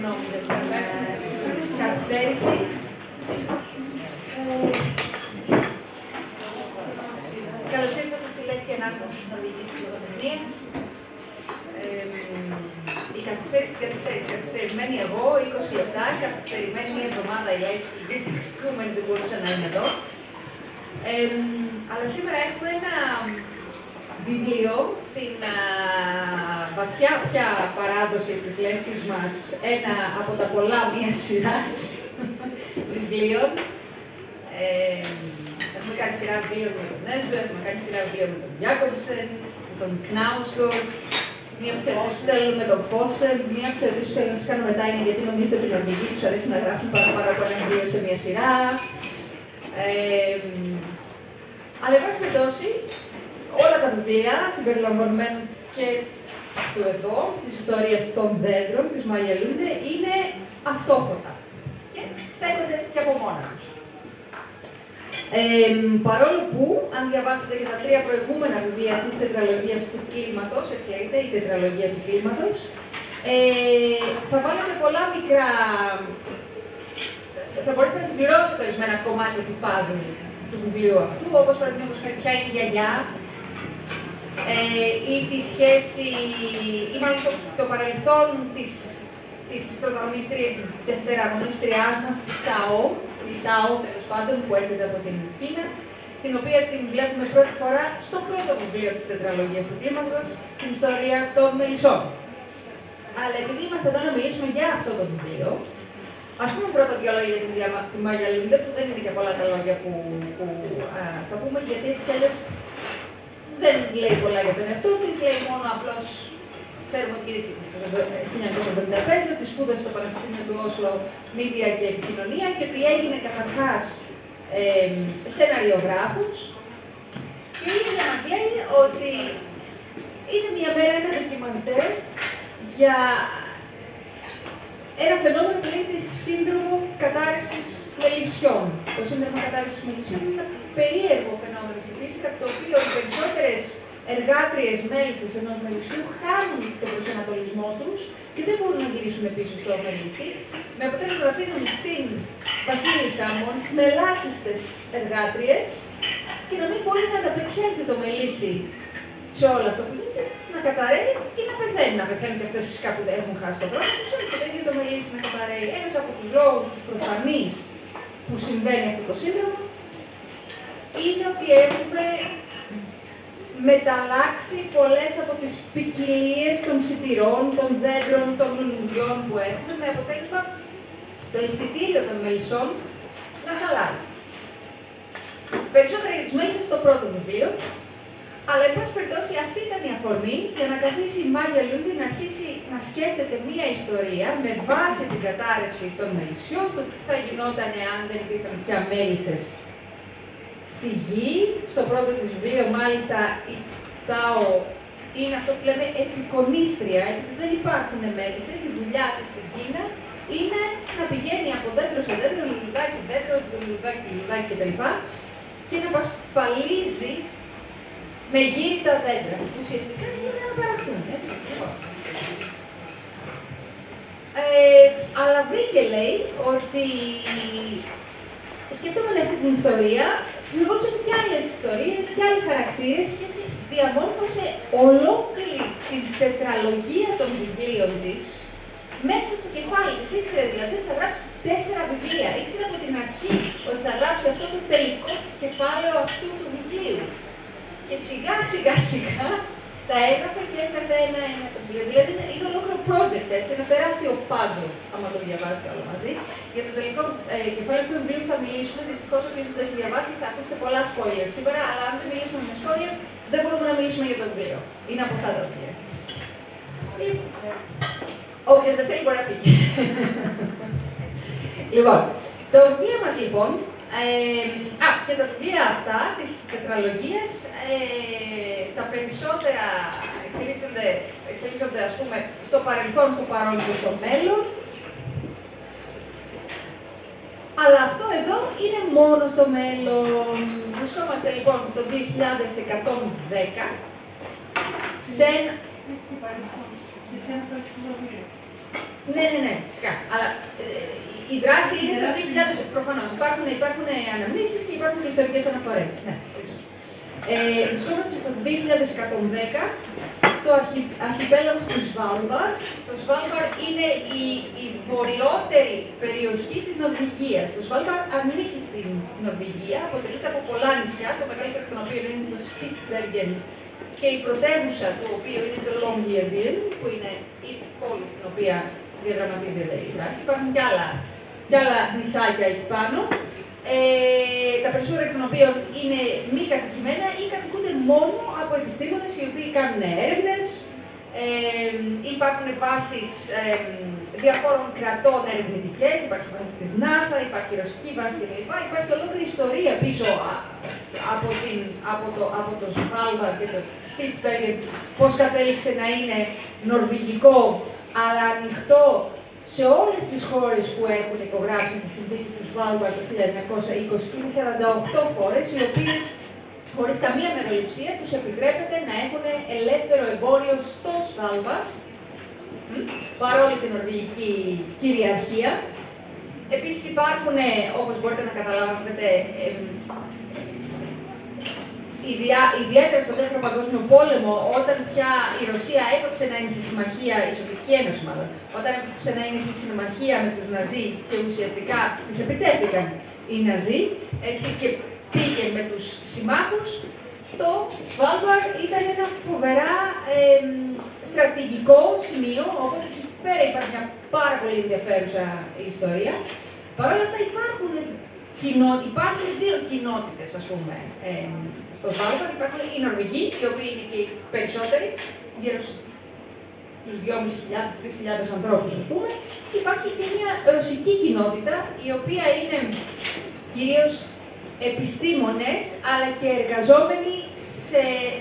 συγγνώμη για την καθυστέρηση. Καλώς ήρθατε στη Λέσχη Ανάγνωσης της Νορβηγικής Λογοτεχνίας. Η καθυστερημένη εγώ, 20 λεπτά, καθυστερημένη μια εβδομάδα η Λέσχη, γιατί οι προηγούμενοι δεν μπορούσαν να είναι εδώ. Αλλά σήμερα έχουμε ένα βιβλίο στην βαθιά πια παράδοση της Λέσχης μας, ένα από τα πολλά μια σειράς βιβλίων. Έχουμε κάνει σειρά βιβλίων με τον Νέσβε, έχουμε κάνει σειρά βιβλίων με τον Γιάκοψεν, με τον Κνάουσκορ, μία από τις ερωτήσεις που θέλω με τον Φόσεν, μία από τις ερωτήσεις που θέλω να σας κάνω μετά είναι γιατί νομίζετε ότι οι Νορβηγοί τους αρέσει να γράφουν παραπάνω από ένα βιβλίο σε μία σειρά. Αλλά, εν πάση περιπτώσει, όλα τα βιβλία συμπεριλαμβανομένου και του εδώ, της ιστορίας των δέντρων, της Μάγια Λούντε, είναι αυτόφωτα και στέκονται και από μόνα τους. Παρόλο που, αν διαβάσετε και τα τρία προηγούμενα βιβλία της τετραλογίας του κλίματος, έτσι λέγεται, η τετραλογία του κλίματος, θα βάλετε πολλά μικρά. Θα μπορέσετε να συμπληρώσετε ορισμένα κομμάτια του puzzle του βιβλίου αυτού, όπως παραδείγματος χάρη ποια είναι η γιαγιά, ή τη σχέση, ή μάλλον το παρελθόν της πρωταγωνίστριας, της δευτεραγωνίστριάς μας, της Τάο, η Τάο τέλος πάντων που έρχεται από την Κίνα, την οποία την βλέπουμε πρώτη φορά στο πρώτο βιβλίο της τετραλογίας του κλίματος, την ιστορία των μελισσών. Αλλά επειδή είμαστε εδώ να μιλήσουμε για αυτό το βιβλίο, ας πούμε πρώτα δύο λόγια για τη Μάγια Λούντε, που δεν είναι και πολλά τα λόγια που θα πούμε, γιατί έτσι κι αλλιώς δεν λέει πολλά για τον εαυτό της, λέει μόνο απλώς, ξέρουμε ότι το 1955 ότι σπούδασε στο Πανεπιστήμιο του Όσλο Μίδια και Επικοινωνία και ότι έγινε καταρχάς σεναριογράφος και είναι να μας λέει ότι είναι μια μέρα ένα ντοκιμαντέρ για ένα φαινόμενο που λέγεται σύνδρομο κατάρρευσης μελισσιών. Το σύνδρομο κατάρρευσης μελισσιών είναι ένα περίεργο φαινόμενο στη φύση, κατά το οποίο οι περισσότερες εργάτριες μέλισσες ενός μελισσιού χάνουν τον προσανατολισμό τους και δεν μπορούν να γυρίσουν πίσω στο μελίσι, με αποτέλεσμα να αφήνουν την βασίλισσα μόνο με ελάχιστες εργάτριες και να μην μπορεί να ανταπεξέλθει το μελίσι σε όλο αυτό που γίνεται, να καταραίει και να πεθαίνει. Να πεθαίνουν και αυτές φυσικά που δεν έχουν χάσει τον χρόνο τους, και το ίδιο το μελίσι να καταραίει. Ένας από τους λόγους τους προφανείς που συμβαίνει αυτό το σύνδρομο είναι ότι έχουμε μεταλλάξει πολλές από τις ποικιλίες των σιτηρών, των δέντρων, των λουλουδιών που έχουμε, με αποτέλεσμα το αισθητήριο των μελισσών να χαλάει. Περισσότερα για τις μέλισσες στο πρώτο βιβλίο, αλλά εν πάση περιπτώσει αυτή ήταν η αφορμή για να καθίσει η Μάγια Λούντε να αρχίσει να σκέφτεται μία ιστορία με βάση την κατάρρευση των μελισσιών, το τι θα γινόταν αν δεν υπήρχαν πια μέλισσες στη γη. Στο πρώτο της βιβλίο, μάλιστα, η Τάο είναι αυτό που λέμε επικονίστρια, γιατί δεν υπάρχουν μέλισσες. Η δουλειά της στην Κίνα είναι να πηγαίνει από δέντρο σε δέντρο, λουλουδάκι δέντρο, λουλουδάκι κτλ. Και να πασπαλίζει με γύρι-τα δέντρα. Ουσιαστικά είναι να παραχθούν, έτσι. Αλλά βρήκε, λέει, ότι σκεφτόμουν αυτή την ιστορία, συνεχόντουσαν και άλλες ιστορίες και άλλοι χαρακτήρες και έτσι διαμόρφωσε ολόκληρη την τετραλογία των βιβλίων της μέσα στο κεφάλι της. Ήξερε δηλαδή ότι θα γράψει 4 βιβλία. Ήξερε από την αρχή ότι θα γράψει αυτό το τελικό κεφάλαιο αυτού του βιβλίου. Και σιγά τα έγραφε και έβγαζε ένα το βιβλίο. Δηλαδή είναι ολόκληρο project, έτσι, ένα τεράστιο puzzle, άμα το διαβάσετε όλο μαζί. Για το τελικό κεφάλαιο αυτού του βιβλίου θα μιλήσουμε. Δυστυχώς, όποιος δεν το έχει διαβάσει, θα ακούσετε πολλά spoilers σήμερα, αλλά αν δεν μιλήσουμε με spoiler, δεν μπορούμε να μιλήσουμε για το βιβλίο. Είναι από αυτά τα βιβλία. Όποιος δεν θέλει μπορεί να φύγει. Λοιπόν, το βιβλίο μας λοιπόν. Και τα βιβλία αυτά της τετραλογίας, τα περισσότερα εξελίσσονται ας πούμε στο παρελθόν, στο παρόν και στο μέλλον. Αλλά αυτό εδώ είναι μόνο στο μέλλον. Βρισκόμαστε λοιπόν το 2110 σε ένα... Ναι, φυσικά. Αλλά η δράση είναι στο 2000, προφανώς. Υπάρχουν αναμνήσεις και υπάρχουν και ιστορικές αναφορές. Ναι, βρισκόμαστε στο 2110, στο αρχιπέλαγος του Σβάλμπαρντ. Το Σβάλμπαρντ είναι η βορειότερη περιοχή της Νορβηγίας. Το Σβάλμπαρντ ανήκει στην Νορβηγία, αποτελείται από πολλά νησιά, το μεγαλύτερο των οποίων είναι το Σπίτσμπεργκεν και η πρωτεύουσα του οποίου είναι το Longyearbyen, που είναι η πόλη στην οποία διαδραματίζεται η δράση. Υπάρχουν και άλλα νησάκια εκεί πάνω. Τα περισσότερα εκ των οποίων είναι μη κατοικημένα ή κατοικούνται μόνο από επιστήμονες οι οποίοι κάνουν έρευνες. Υπάρχουν βάσεις διαφόρων κρατών ερευνητικές, υπάρχει βάση της NASA, υπάρχει ρωσική βάση κλπ. Υπάρχει ολόκληρη ιστορία πίσω από το Svalbard και το Spitsbergen, πώς κατέληξε να είναι νορβηγικό, αλλά ανοιχτό σε όλες τις χώρες που έχουν υπογράψει τη συνθήκη του Svalbard το 1920. Είναι 48 χώρες, οι οποίες χωρίς καμία μεροληψία τους επιτρέπεται να έχουν ελεύθερο εμπόριο στο Svalbard, παρόλη την νορβηγική κυριαρχία. Επίσης υπάρχουν, όπως μπορείτε να καταλάβετε, ιδιαίτερα στο Δεύτερο Παγκόσμιο Πόλεμο, όταν πια η Ρωσία έπαψε να είναι σε συμμαχία, η Σοβιετική Ένωση μάλλον, όταν έπαψε να είναι σε συμμαχία με τους Ναζί και ουσιαστικά τις επιτέθηκαν οι Ναζί, έτσι, και πήγε με τους συμμάχους, το Svalbard ήταν ένα φοβερά στρατηγικό σημείο, οπότε εκεί πέρα υπάρχει μια πάρα πολύ ενδιαφέρουσα ιστορία. Παρ' όλα αυτά υπάρχουν δύο κοινότητες, ας πούμε, στο Svalbard. Υπάρχουν οι Νορβηγοί, οι οποίοι είναι και οι περισσότεροι, γύρω στους 2.500-3.000 ανθρώπους, ας πούμε. Και υπάρχει και μια ρωσική κοινότητα, η οποία είναι κυρίως επιστήμονες, αλλά και εργαζόμενοι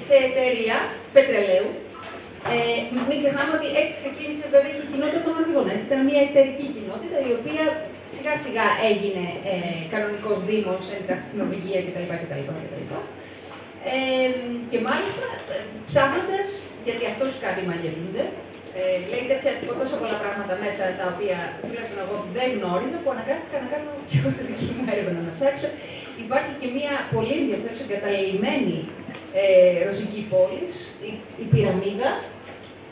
σε εταιρεία πετρελαίου. Μην ξεχνάμε ότι έτσι ξεκίνησε βέβαια και η κοινότητα των Νορβηγών. Ήταν μια εταιρική κοινότητα, η οποία σιγά σιγά έγινε κανονικός δήμος, εντάχθηκε στην Νορβηγία κτλ. Και μάλιστα ψάχνοντας, γιατί αυτός κάτι μαγελούνται, λέει τόσα πολλά πράγματα μέσα τα οποία τουλάχιστον εγώ δεν γνώριζα, που αναγκάστηκα να κάνω και εγώ τη δική μου έρευνα να ψάξω. Υπάρχει και μια πολύ ενδιαφέρουσα εγκαταλειμμένη ρωσική πόλη, η Πυραμίδα.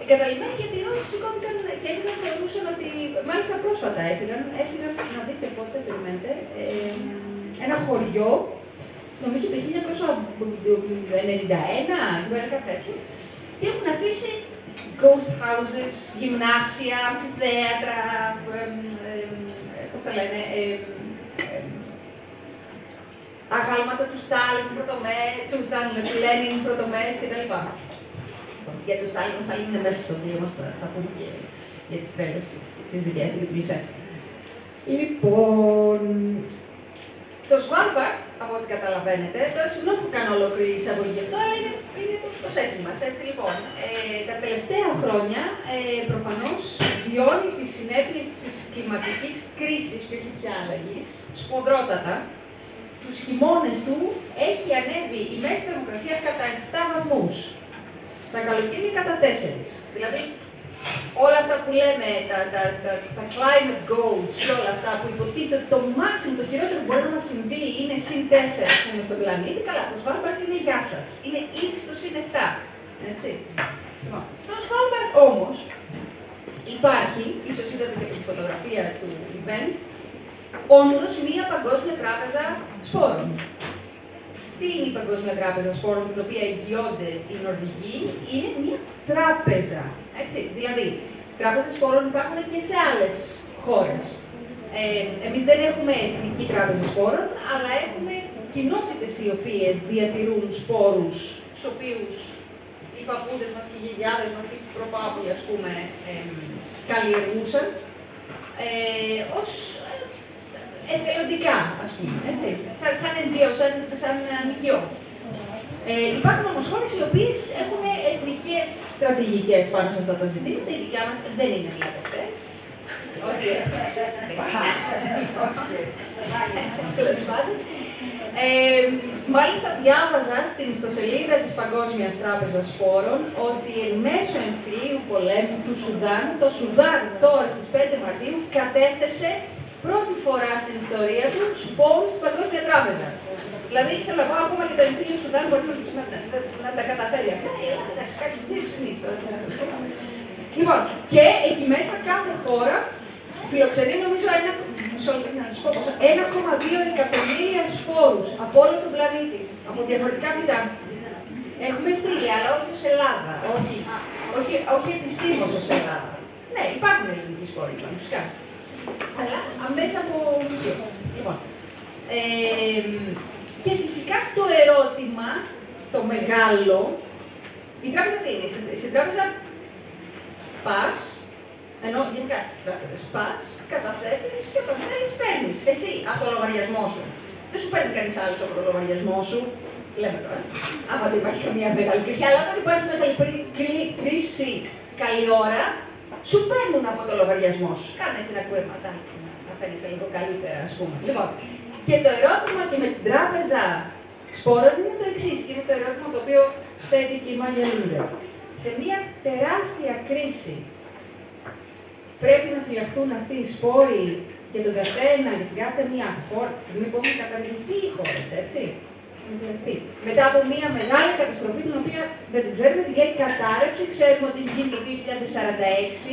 Εγκαταλειμμένη γιατί οι Ρώσοι σηκώθηκαν και έφυγαν, θεωρούσαν ότι. Μάλιστα πρόσφατα έφυγαν να δείτε πότε, περιμένετε, ένα χωριό, νομίζω το 1991, κάτι τέτοιο, και έχουν αφήσει ghost houses, γυμνάσια, αμφιθέατρα, πώς τα λένε, αγάλματα του Στάλιν, του Λένιν, πρωτομές κτλ. Για το Στάλιν, ο Στάλιν είναι μέσα στο οποίο μας θα πούμε και για τις τρέλες τις δικές του, για την πλησία. Λοιπόν, το Svalbard, από ό,τι καταλαβαίνετε, τώρα συγγνώμη που κάνω ολόκληρη εισαγωγή γι' αυτό, αλλά είναι το setting μας, έτσι λοιπόν. Τα τελευταία χρόνια, προφανώς, βιώνει τις συνέπειες της κλιματικής κρίσης και όχι πια αλλαγής, σπουδρότατα. Τους χειμώνες του έχει ανέβει η μέση θερμοκρασία κατά 7 βαθμούς. Τα καλοκαίρια κατά 4. Δηλαδή, όλα αυτά που λέμε, τα climate goals και όλα αυτά που υποτίθεται το maximum, το χειρότερο που μπορεί να μας συμβεί είναι συν 4 στον πλανήτη, καλά, το Svalbard είναι γεια σας. Είναι ήδη στο συν 7. Έτσι. Λοιπόν, στο Svalbard όμως υπάρχει, ίσως είδατε και την φωτογραφία του event, όντως μία παγκόσμια τράπεζα σπόρων. Τι είναι η Παγκόσμια Τράπεζα Σπόρων, την οποία εγγυώνται οι Νορβηγοί? Είναι μια τράπεζα. Έτσι. Δηλαδή, τράπεζες σπόρων υπάρχουν και σε άλλες χώρες. Εμείς δεν έχουμε εθνική τράπεζα σπόρων, αλλά έχουμε κοινότητες οι οποίες διατηρούν σπόρους, τους οποίους οι παππούδες μας και οι γιαγιάδες μας και οι προπάπουλοι, ας πούμε, καλλιεργούσαν ως εθελοντικά, ας πούμε, έτσι, σαν NGO, σαν νοικιό. Υπάρχουν όμως χώρες οι οποίες έχουν εθνικές στρατηγικές πάνω σε αυτά τα ζητήματα. Η δικιά μας δεν είναι μία από αυτές. Ό,τι έφτασε. Τέλος πάντων. Μάλιστα διάβαζα στην ιστοσελίδα της Παγκόσμιας Τράπεζας Σπόρων ότι εν μέσω εμφυλίου πολέμου του Σουδάν, το Σουδάν τώρα στις 5 Μαρτίου κατέθεσε πρώτη φορά στην ιστορία του σπόρους στην Παγκόσμια Τράπεζα. Δηλαδή, θέλω να πω, ακόμα και το Εμφύλιο Σουδάν μπορεί να τα καταφέρει αυτά. Η Ελλάδα έχει κάτι δύσκολη τώρα. Λοιπόν, και εκεί μέσα κάθε χώρα φιλοξενεί, νομίζω, 1,2 εκατομμύρια σπόρους από όλο τον πλανήτη, από διαφορετικά φυτά. Έχουμε στείλει, αλλά όχι ως Ελλάδα, όχι επισήμως ως Ελλάδα. Ναι, υπάρχουν ελληνικοί σπόροι, φυσικά. Αλλά αμέσα από βιβλίο. Λοιπόν, και φυσικά το ερώτημα, το μεγάλο, η τράπεζα τι είναι, στην τράπεζα πας, ενώ γενικά στις τράπεζες πας, καταθέτεις και όταν θέλεις παίρνεις. Εσύ από το λογαριασμό σου. Δεν σου παίρνει κανείς άλλος από το λογαριασμό σου. Λέμε τώρα, άμα δεν υπάρχει καμία μεγάλη κρίση, αλλά όταν υπάρχει μεγάλη κρίση καλή ώρα, σου παίρνουν από το λογαριασμό σου. Κάνε έτσι ένα κουρεματάκι, να φέρεις λίγο καλύτερα, ας πούμε. Λοιπόν, και το ερώτημα και με την τράπεζα σπόρων είναι το εξής, και είναι το ερώτημα το οποίο θέτει και η Μάγια Λούντερ. Σε μια τεράστια κρίση, πρέπει να φυλαχθούν αυτοί οι σπόροι για τον καθένα, για την κάθε μία χώρα, τη στιγμή που έχουν καταργηθεί οι χώρες, έτσι. Μετά από μια μεγάλη καταστροφή, την οποία δεν την ξέρουμε, τη λέει κατάρρευση, ξέρουμε ότι γίνει το 2046,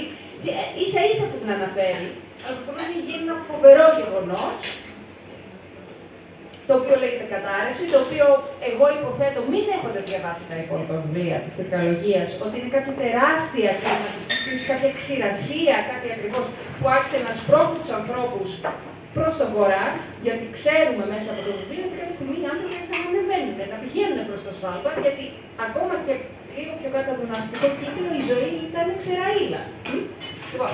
ίσα ίσα που την αναφέρει, αλλά προφανώς έχει γίνει ένα φοβερό γεγονός, το οποίο λέγεται κατάρρευση, το οποίο εγώ υποθέτω, μην έχοντας διαβάσει τα υπόλοιπα βιβλία της τεχνολογίας, ότι είναι κάποια τεράστια κρίση, κάποια ξηρασία, κάποια ακριβώς που άρχισε να σπρώχνει τους ανθρώπους προς τον βορρά, γιατί ξέρουμε μέσα από το βιβλίο ότι κάποια στιγμή οι άνθρωποι ξανανεβαίνουν, να πηγαίνουν προς το Σβάλμπαρντ, γιατί ακόμα και λίγο πιο κάτω από τον αρκτικό κύκλο η ζωή ήταν ξεραΐλα. Λοιπόν,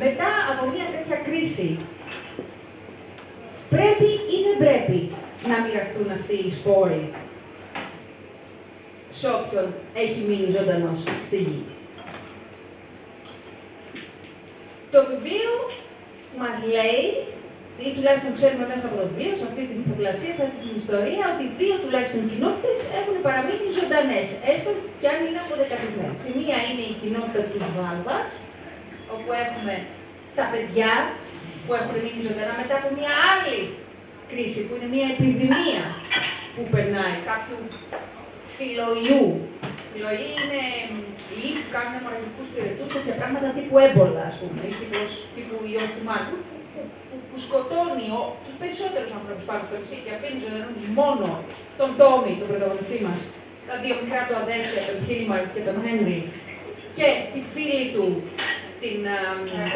μετά από μια τέτοια κρίση, πρέπει ή δεν πρέπει να μοιραστούν αυτοί οι σπόροι σε όποιον έχει μείνει ζωντανός στη γη. Το βιβλίο μας λέει, ή τουλάχιστον ξέρουμε μέσα από το βιβλίο, σε αυτή την ηθοπλασία, σε αυτή την ιστορία, ότι 2 τουλάχιστον κοινότητες έχουν παραμείνει ζωντανές, έστω κι αν είναι αποδεκατισμένες. Η μία είναι η κοινότητα του Σβάλμπαρντ, όπου έχουμε τα παιδιά που έχουν μείνει ζωντανά μετά από μια άλλη κρίση, που είναι μια επιδημία που περνάει κάποιου φυλλοϊού. Φυλλοϊοί είναι ιοί που κάνουν μοραγικούς πυρετούς, τέτοια πράγματα τύπου έμπολα, ας πούμε, ή τύπου ιός του Μάρκου, που σκοτώνει τους περισσότερους ανθρώπους πάνω στο νησί και αφήνει ζωντανούς μόνο τον Τόμι, τον πρωταγωνιστή μας, τα 2 μικρά του αδέρφια, τον Χίλμαρ και τον Χένρι, και τη φίλη του, την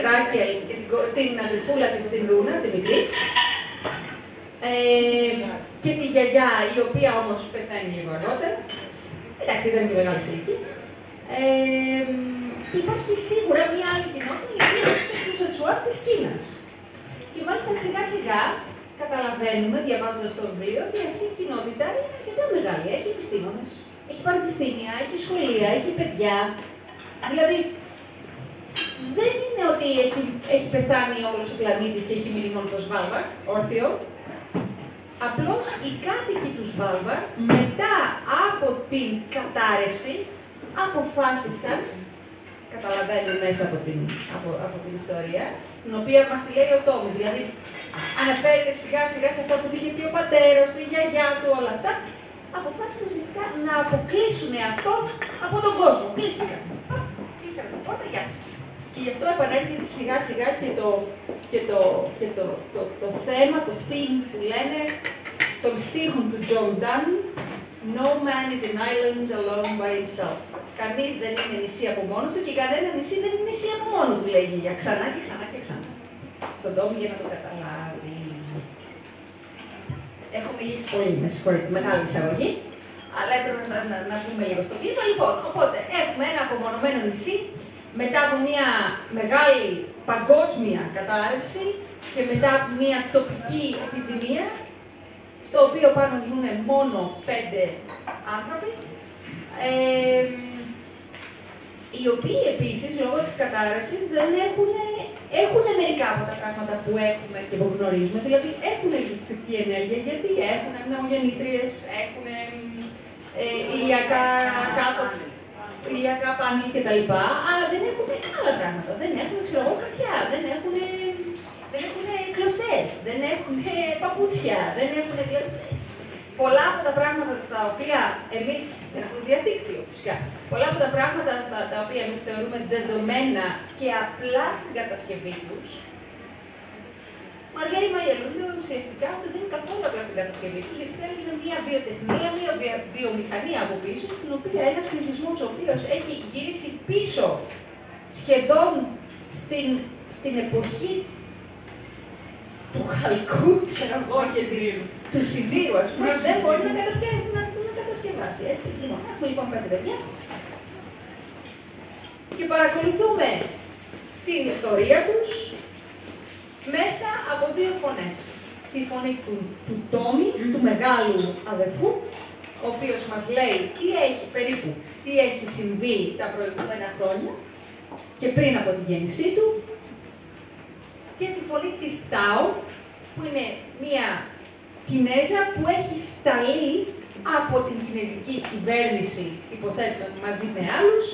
Ράκελ και την αδελφούλα της, την Ρούνα, τη μικρή, και τη γιαγιά, η οποία όμως πεθαίνει λίγο αργότερα. Εντάξει, δεν είναι μεγάλη ηλικία. Και υπάρχει σίγουρα μια άλλη κοινότητα, η οποία είναι στο Σετσουάν της Κίνας. Και μάλιστα σιγά σιγά καταλαβαίνουμε, διαβάζοντας το βιβλίο, ότι αυτή η κοινότητα είναι αρκετά μεγάλη. Έχει επιστήμονες, έχει πανεπιστήμια, έχει σχολεία, έχει παιδιά. Δηλαδή, δεν είναι ότι έχει πεθάνει όλος ο πλανήτης και έχει μείνει μόνο το Σβάλμπαρντ, όρθιο. Απλώς οι κάτοικοι του Σβάλμπαρντ, μετά από την κατάρρευση, αποφάσισαν, καταλαβαίνουν μέσα από την ιστορία, την οποία μας τη λέει ο Τόμι, δηλαδή αναφέρεται σιγά σιγά σε αυτό που είχε πει ο πατέρας του, η γιαγιά του, όλα αυτά, αποφάσισαν ουσιαστικά να αποκλείσουν αυτό από τον κόσμο. Κλείστηκαν. Κλείσανε την πόρτα, γεια σας. Και γι' αυτό επανέρχεται σιγά σιγά και το θέμα, το theme που λένε των στίχων του John Donne, No man is an island alone by himself. Κανείς δεν είναι νησί από μόνος του και κανένα νησί δεν είναι νησί από μόνο του, λέγει για ξανά και ξανά και ξανά. Στον Τόμι για να το καταλάβει. Έχω μιλήσει πολύ, με συγχωρείτε, μεγάλη εισαγωγή, αλλά έπρεπε να πούμε λίγο στο κλίμα. Λοιπόν, οπότε έχουμε ένα απομονωμένο νησί, μετά από μια μεγάλη παγκόσμια κατάρρευση και μετά από μια τοπική επιδημία, στο οποίο πάνω ζουν μόνο 5 άνθρωποι, οι οποίοι επίσης, λόγω της κατάρρευσης, δεν έχουν μερικά από τα πράγματα που έχουμε και που γνωρίζουμε. Δηλαδή, έχουν ηλεκτρική ενέργεια, γιατί έχουν μνημογεννήτριες, έχουν ηλιακά κάτω. ηλιακά πάνελ κτλ. Αλλά δεν έχουν άλλα πράγματα. Δεν έχουν, ξέρω εγώ, καρδιά, δεν έχουν κλωστές, δεν έχουν παπούτσια, δεν έχουν. Πολλά από τα πράγματα τα οποία εμείς, δεν έχουν διαδίκτυο φυσικά, πολλά από τα πράγματα τα οποία εμείς θεωρούμε δεδομένα και απλά στην κατασκευή τους, μας λέει η Μάγια Λούντε ουσιαστικά ότι δεν είναι καθόλου απλά στην κατασκευή τους, γιατί θέλουν μια βιοτεχνία, μια βιομηχανία από πίσω, στην οποία ένας πληθυσμός ο οποίος έχει γυρίσει πίσω σχεδόν στην εποχή του χαλκού, ξέρω εγώ, και του σιδήρου, ας πούμε, δεν μπορεί να κατασκευάσει, έτσι. Έχουμε λοιπόν 5 παιδιά και παρακολουθούμε την ιστορία τους μέσα από 2 φωνές. Τη φωνή του Τόμι, του μεγάλου αδερφού, ο οποίος μας λέει τι έχει συμβεί τα προηγούμενα χρόνια και πριν από τη γέννησή του, και τη φωνή της Τάο, που είναι μία Κινέζα που έχει σταλεί από την κινέζικη κυβέρνηση, υποθέτω μαζί με άλλους,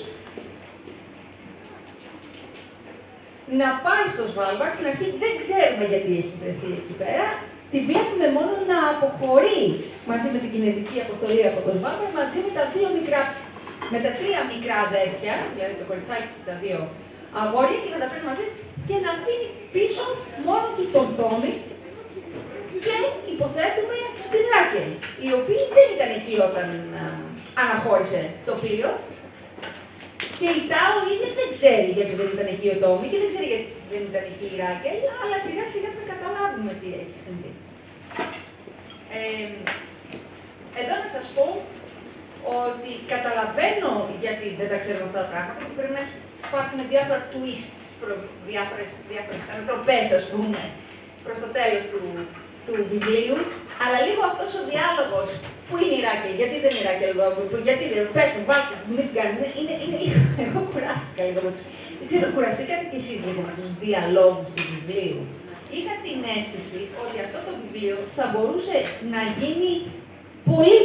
να πάει στο Σβάλμπαρντ. Στην αρχή δεν ξέρουμε γιατί έχει βρεθεί εκεί πέρα. Τη βλέπουμε μόνο να αποχωρεί μαζί με την κινέζικη αποστολή από το Σβάλμπαρντ, μαζί με τα 3 μικρά αδέρφια, δηλαδή το κοριτσάκι και τα 2 αγόρια, και να τα φέρνει μαζί της και να αφήνει πίσω μόνο του τον Τόμι και υποθέτουμε την Ράκελ, η οποία δεν ήταν εκεί όταν αναχώρησε το πλοίο. Και η Τάο ίδια δεν ξέρει γιατί δεν ήταν εκεί ο Τόμι και δεν ξέρει γιατί δεν ήταν εκεί η Ράκελ, αλλά σιγά σιγά θα καταλάβουμε τι έχει συμβεί. Εδώ να σας πω ότι καταλαβαίνω γιατί δεν τα ξέρουμε αυτά τα πράγματα και πρέπει να υπάρχουν διάφορα twists, διάφορες ανατροπές, ας πούμε, προς το τέλος του βιβλίου, αλλά λίγο αυτός ο διάλογος, που είναι η Ράκελ, γιατί δεν είναι η Ράκελ εδώ, γιατί δεν πέφτουν, βάλτε, μην την κάνουν, είναι λίγο, εγώ κουράστηκα λίγο από τους, δεν ξέρω, κουραστήκατε κι εσείς λίγο με τους διαλόγους του βιβλίου. Είχα την αίσθηση ότι αυτό το βιβλίο θα μπορούσε να γίνει πολύ,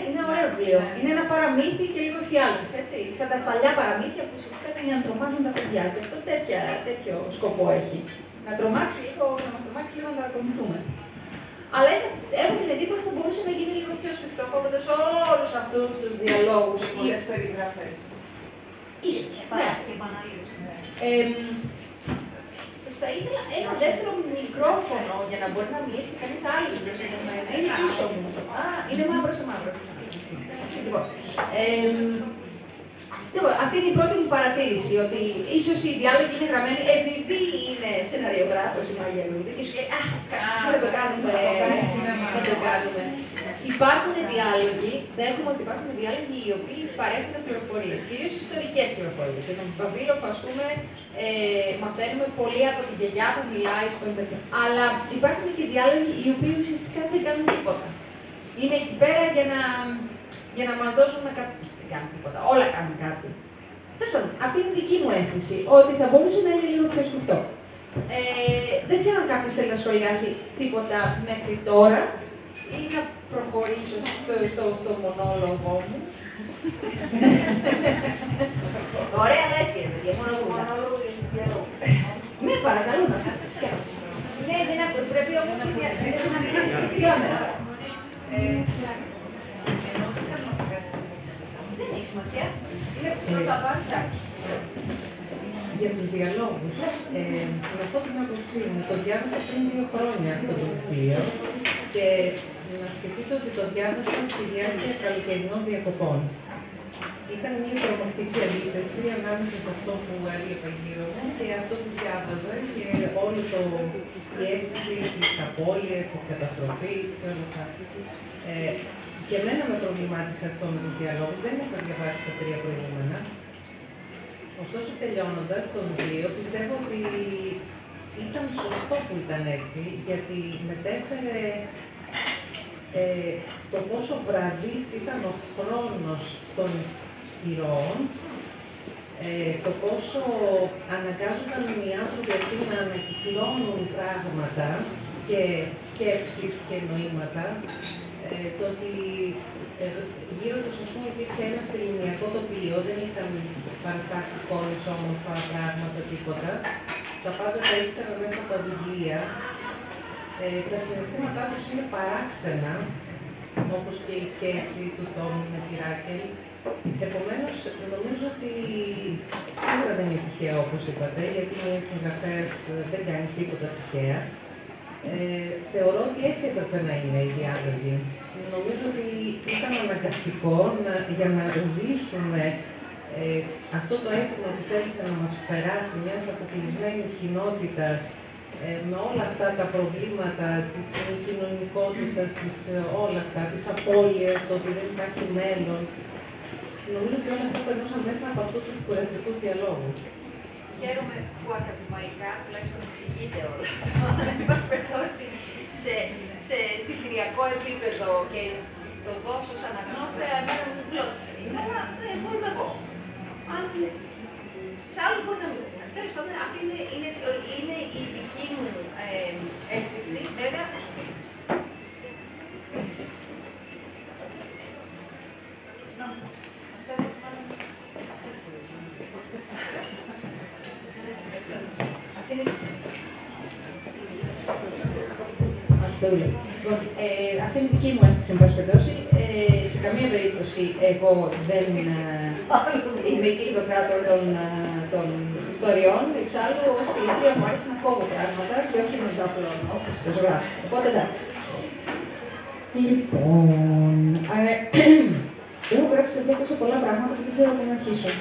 είναι ωραίο βιβλίο, είναι ένα παραμύθι και λίγο εφιάλτης, έτσι, σαν τα παλιά παραμύθια που ουσιαστικά ήταν για να τρομάζουν τα παιδιά, και αυτό τέτοιο σκοπό έχει. Να τρομάξει λίγο, να μας τρομάξει λίγο να τα ακολουθούμε. Αλλά έχω την εντύπωση ότι θα μπορούσε να γίνει λίγο πιο σφιχτό, κόβοντας όλους αυτούς τους διαλόγους. Πολλές περιγραφές. Ίσως, ναι. Θα ήθελα ένα δεύτερο μικρόφωνο για να μπορεί να μιλήσει κανείς άλλος μπροστά από μένα. Είναι πίσω μου. Είναι μαύρο σε μαύρο. Λοιπόν, αυτή είναι η πρώτη μου παρατήρηση, ότι ίσως οι διάλογοι είναι γραμμένοι επειδή είναι σεναριογράφος η Μάγια Λούντε και σου λέει «Αχ, να το κάνουμε, να το κάνουμε». Υπάρχουν διάλογοι, δέχομαι ότι υπάρχουν διάλογοι οι οποίοι παρέχουν πληροφορίες, κυρίως ιστορικές πληροφορίες. Για τον Βαβίλοφ, ας πούμε, μαθαίνουμε πολύ από τη γιαγιά που μιλάει στον τέτοιο. Αλλά υπάρχουν και διάλογοι οι οποίοι ουσιαστικά δεν κάνουν τίποτα. Είναι εκεί πέρα για να μας δώσουν κάτι. Δεν κάνουν τίποτα. Όλα κάνουν κάτι. Τέλος πάντων, αυτή είναι η δική μου αίσθηση, ότι θα μπορούσε να είναι λίγο πιο σφιχτό. Δεν ξέρω αν κάποιος θέλει να σχολιάσει τίποτα μέχρι τώρα ή να προχωρήσω στο μονόλογο μου. Ωραία λέξη, παιδιά, μονόλογο για την διαλόγο. Ναι, παρακαλώ να κάνεις. Ναι, δεν ακούω, πρέπει όμως να μιλήσεις στην κάμερα. Δεν έχει σημασία. Είναι προς τα πάντα. Για τους διαλόγους, να πω την άποψή μου, το διάβασα πριν 2 χρόνια αυτό το βιβλίο και να σκεφτείτε ότι το διάβασα στη διάρκεια καλοκαιρινών διακοπών. Ήταν μια τρομακτική αντίθεση ανάμεσα σε αυτό που έβλεπα γύρω μου και αυτό που διάβαζα και όλη η αίσθηση της απώλειας, της καταστροφής και όλα αυτά. Και εμένα με προβλημάτισε αυτό με τους διαλόγους, δεν είχα διαβάσει τα 3 προηγούμενα. Ωστόσο, τελειώνοντας το βιβλίο, πιστεύω ότι ήταν σωστό που ήταν έτσι, γιατί μετέφερε το πόσο βραδύς ήταν ο χρόνος των ηρώων, το πόσο αναγκάζονταν οι άνθρωποι αυτοί να ανακυκλώνουν πράγματα και σκέψεις και νοήματα, το ότι γύρω τους, ας πούμε, υπήρχε ένας ελληνιακός εξωτερικό τοπίο, δεν είχαν παραστάσεις, εικόνες, όμορφα πράγματα, τίποτα. Τα πάντα τα ήξερα μέσα από τα βιβλία. Τα συναισθήματά τους είναι παράξενα, όπως και η σχέση του Τόμι με τη Ράκελ. Επομένως, νομίζω ότι σίγουρα δεν είναι τυχαίο, όπως είπατε, γιατί ο συγγραφέας δεν κάνει τίποτα τυχαία. Θεωρώ ότι έτσι έπρεπε να είναι οι διάλογοι. Νομίζω ότι ήταν αναγκαστικό για να ζήσουμε αυτό το αίσθημα που θέλησε να μας περάσει μιας αποκλεισμένης κοινότητας με όλα αυτά τα προβλήματα της κοινωνικότητας, όλα αυτά, της απώλειας, το ότι δεν υπάρχει μέλλον. Νομίζω ότι όλα αυτά περνούσαν μέσα από αυτούς τους κουραστικούς διαλόγους. Χαίρομαι που ακαδημαϊκά τουλάχιστον εξηγείται όλο αυτό. Αν μας περνώσει σε στιχηριακό επίπεδο και το δώσω σαν αναγνώστρια, εμένα μου κλώτησε. Εγώ είμαι εγώ. Αν σε άλλους μπορεί να μην το κάνει. Τέλος πάντων, αυτή είναι η δική μου αίσθηση. Βέβαια, αυτή είναι η δική μου αίσθηση, εν πάση περιπτώσει. Σε καμία περίπτωση εγώ δεν είμαι κλειδοκράτορ των ιστοριών. Εξάλλου, ως ποιήτρια μου άρεσε να κόβω πράγματα και όχι να τα απλώνω, όπως το ζωγράφω. Οπότε εντάξει. Λοιπόν, έχω γράψει τόσο πολλά πράγματα που δεν ξέρω πού να αρχίσω.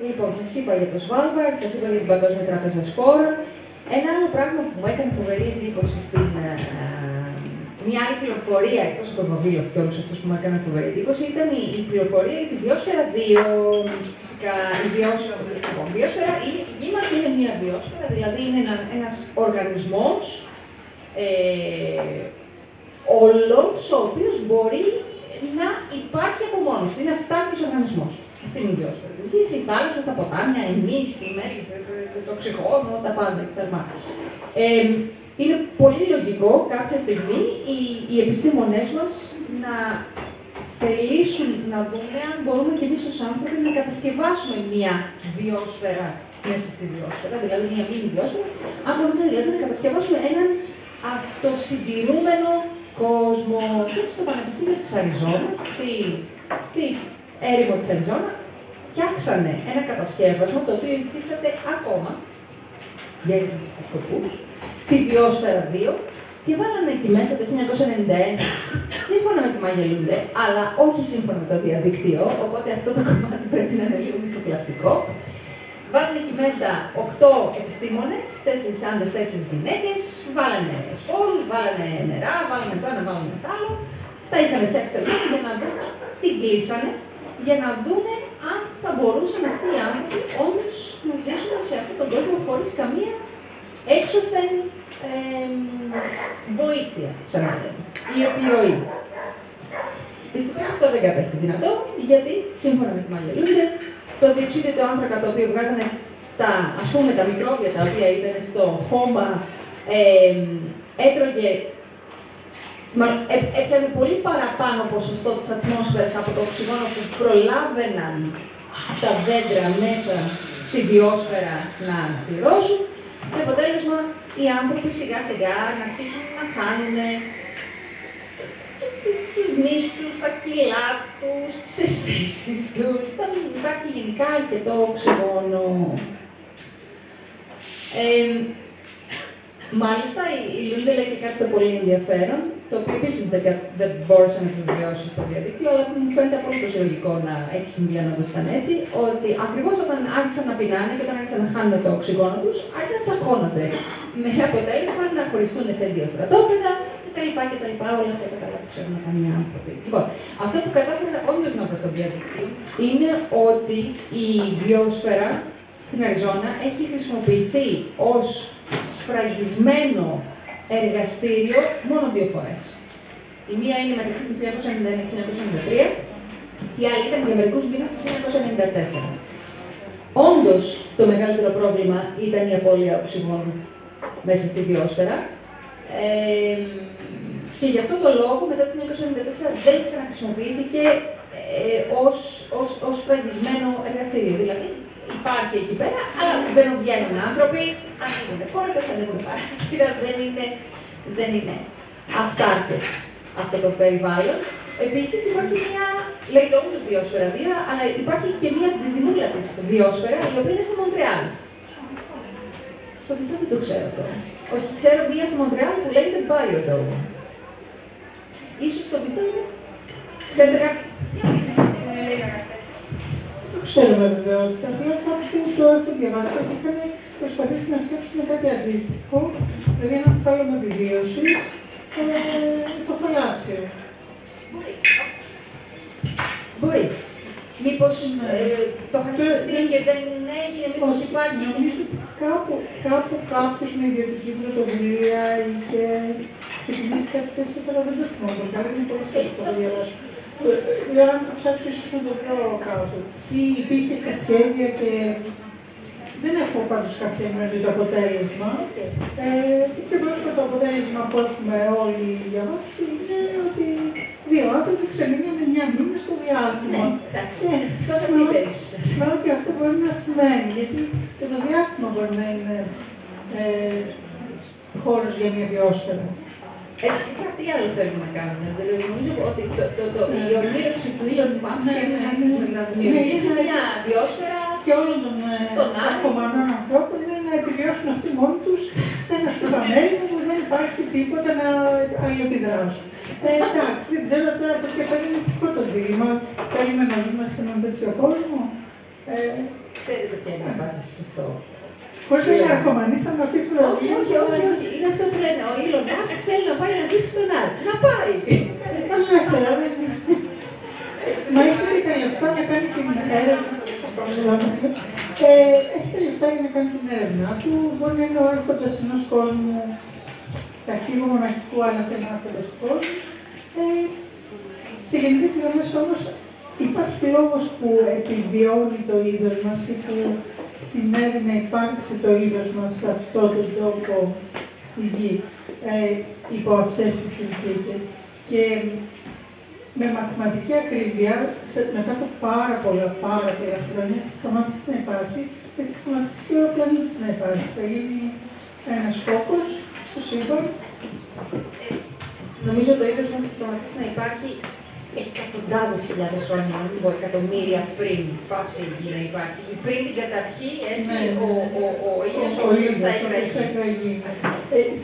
Λοιπόν, σας είπα για το Svalbard, σας είπα για την Παγκόσμια Τράπεζα Σπόρων. Ένα άλλο πράγμα που μου έκανε φοβερή εντύπωση μια άλλη πληροφορία, εκτός από το βαβίλο και όλους αυτούς που μου έκαναν φοβερή εντύπωση, ήταν η πληροφορία για τη βιόσφαιρα 2. Φυσικά, η βιόσφαιρα, η γη μας είναι μια βιόσφαιρα, δηλαδή είναι ένας οργανισμός όλος, ο οποίος μπορεί να υπάρχει από μόνος του. Είναι αυτάρκης οργανισμός. Αυτή είναι η βιόσφαιρα. Η θάλασσα, τα ποτάμια, εμείς, οι μέλισσες, το οξυγόνο, τα πάντα κτλ. Είναι πολύ λογικό κάποια στιγμή οι επιστήμονές μας να θελήσουν να δούμε αν μπορούμε κι εμείς ως άνθρωποι να κατασκευάσουμε μια βιόσφαιρα μέσα στη βιόσφαιρα, δηλαδή μια μίνι βιόσφαιρα, αν μπορούμε δηλαδή να κατασκευάσουμε έναν αυτοσυντηρούμενο κόσμο. Και έτσι στο Πανεπιστήμιο της Αριζόνας, στη έρημο της Αριζόνα, φτιάξανε ένα κατασκεύασμα το οποίο υφίσταται ακόμα για ειδικούς σκοπούς, τη βιόσφαιρα 2, και βάλανε εκεί μέσα το 1991, σύμφωνα με τη Μαγελούντε, αλλά όχι σύμφωνα με το διαδίκτυο, οπότε αυτό το κομμάτι πρέπει να είναι λίγο μυθοπλαστικό. Βάλανε εκεί μέσα 8 επιστήμονες, 4 άντρες, 4 γυναίκες, βάλανε σπόρους, βάλανε νερά, βάλανε το ένα, βάλανε το άλλο. Τα είχαν φτιάξει τελικά για να δουν, την κλείσανε, για να δούνε αν θα μπορούσαν αυτοί οι άνθρωποι όντως να ζήσουν σε αυτόν τον κόσμο χωρίς καμία έξωθεν βοήθεια, σαν να λέμε, η επιρροή. Δυστυχώς αυτό δεν κατέστη δυνατό, γιατί σύμφωνα με τη Μαγελούντε, το διοξείδιο του άνθρακα το οποίο βγάζανε τα μικρόβια τα οποία ήταν στο χώμα, έτρωγε, έπιανε πολύ παραπάνω ποσοστό της ατμόσφαιρας από το οξυγόνο που προλάβαιναν τα δέντρα μέσα στη βιόσφαιρα να αναπληρώσουν, με αποτέλεσμα οι άνθρωποι σιγά σιγά να αρχίσουν να χάνουν τους μύστους, τα κιλά τους, τις αισθήσεις τους, υπάρχει γενικά αρκετό οξυγόνο. Μάλιστα, η Λούντε λέει και κάτι το πολύ ενδιαφέρον, το οποίο επίσης δεν μπόρεσα να επιβεβαιώσω στο διαδίκτυο, αλλά που μου φαίνεται απόλυτο λογικό να έχει συμβεί αν όντως ήταν έτσι, ότι ακριβώς όταν άρχισαν να πεινάνε και όταν άρχισαν να χάνουν το οξυγόνο τους, άρχισαν να τσακώνονται. Με αποτέλεσμα να χωριστούν σε 2 στρατόπεδα κτλ. Όλα αυτά τα καλά που ξέρουν να κάνουν οι άνθρωποι. Λοιπόν, αυτό που κατάφερα όντως να βρω στο διαδίκτυο είναι ότι η βιόσφαιρα στην Αριζόνα έχει χρησιμοποιηθεί ως σφραγισμένο εργαστήριο μόνο 2 φορές. Η μία είναι μεταξύ του 1991 και 1993, και η άλλη ήταν για μερικούς μήνες του 1994. Όντως, το μεγαλύτερο πρόβλημα ήταν η απώλεια οξυγόνου μέσα στη βιόσφαιρα. Και γι' αυτό το λόγο, μετά το 1994, δεν ξαναχρησιμοποιήθηκε ως φραγισμένο εργαστήριο. Δηλαδή, υπάρχει εκεί πέρα, αλλά βγαίνουν άνθρωποι, ανοίγουν κόρτες, ανοίγουν παράθυρα, δεν είναι αυτάρκες αυτό το περιβάλλον. Επίσης, υπάρχει μια, λέγεται όμως βιόσφαιρα 2, αλλά υπάρχει και μια διδυμούλα της βιόσφαιρα, η οποία είναι στο Μοντρεάλ. Στο Βυθό δεν το ξέρω αυτό. Όχι, ξέρω μία στο Μοντρεάλ που λέγεται Biodome. Ίσως στο Βυθό είναι. Ξέρετε κάτι? Δεν το ξέρω με βεβαιότητα. Απλά κάπου το έχω διαβάσει ότι είχαν προσπαθήσει να φτιάξουν κάτι αντίστοιχο, δηλαδή ένα θάλαμο επιβίωσης, το θαλάσσιο. Μπορεί. Μήπως το είχαν σκεφτεί και δεν έγινε, μήπως υπάρχει. Νομίζω ότι κάπου κάποιος με ιδιωτική πρωτοβουλία είχε ξεκινήσει κάτι τέτοιο, τώρα δεν το θυμάμαι. Άρα είναι πολύ σκέφτο να το διαβάσω. Αν το ψάξω, ίσως να το βρω κάτω. Τι υπήρχε στα σχέδια και δεν έχω πάντως κάποια εννοία το αποτέλεσμα. Και πρόσφατα το αποτέλεσμα που έχουμε όλοι διαβάσει είναι ότι δύο άνθρωποι ξεμείνουν 9 μήνες στο διάστημα. Με ό,τι αυτό μπορεί να σημαίνει, γιατί και το διάστημα μπορεί να είναι χώρος για μια βιόσφαιρα. Φυσικά, τι άλλο θέλουμε να κάνουμε. Νομίζω ότι η ορμήρωση του Elon Musk να δημιουργήσει μια βιόσφαιρα και όλων των αρχομανών ανθρώπων είναι να επιβιώσουν αυτοί μόνοι τους σε ένα συμπανέλιο που δεν υπάρχει τίποτα να αλληλεπιδράσουν. Εντάξει, δεν ξέρω τώρα από ποιο είναι ηθικό το δίλημμα. Θέλουμε να ζούμε σε έναν τέτοιο κόσμο. Ξέρετε ποια είναι η βάση σε αυτό. Χωρίς να είναι αρχομανής, αν αφήσουμε να βγει. Όχι. Είναι αυτό που λένε. Ο Elon Musk θέλει να πάει να ζήσει στον άλλο. Να πάει! Ελεύθερα, δεν είναι. Μα έχει τα λεφτά να κάνει την έρευνα. Έχει τα λεφτά για να κάνει την έρευνά του. Μπορεί να είναι ο άρχοντας ενός κόσμου ταξίδι μοναχικού, αλλά δεν είναι άρχοντας του κόσμου. Σε γενικές γραμμές όμως, υπάρχει λόγος που επιβιώνει το είδος μας ή που συνέβη να υπάρξει το είδος μας σε αυτόν τον τόπο στη γη υπό αυτές τις συνθήκες. Και με μαθηματική ακρίβεια, μετά από πάρα πολλά χρόνια, θα σταματήσει να υπάρχει και θα σταματήσει και ο πλανήτης να υπάρχει. Θα γίνει ένας φόκος στο σύμπαν. Νομίζω το είδος μας θα σταματήσει να υπάρχει εκατοντάδες χιλιάδες χρόνια, να μην πω εκατομμύρια πριν πάψει η γη να υπάρχει. Πριν την καταρχή, έτσι, ο ήλιος θα εκραγεί.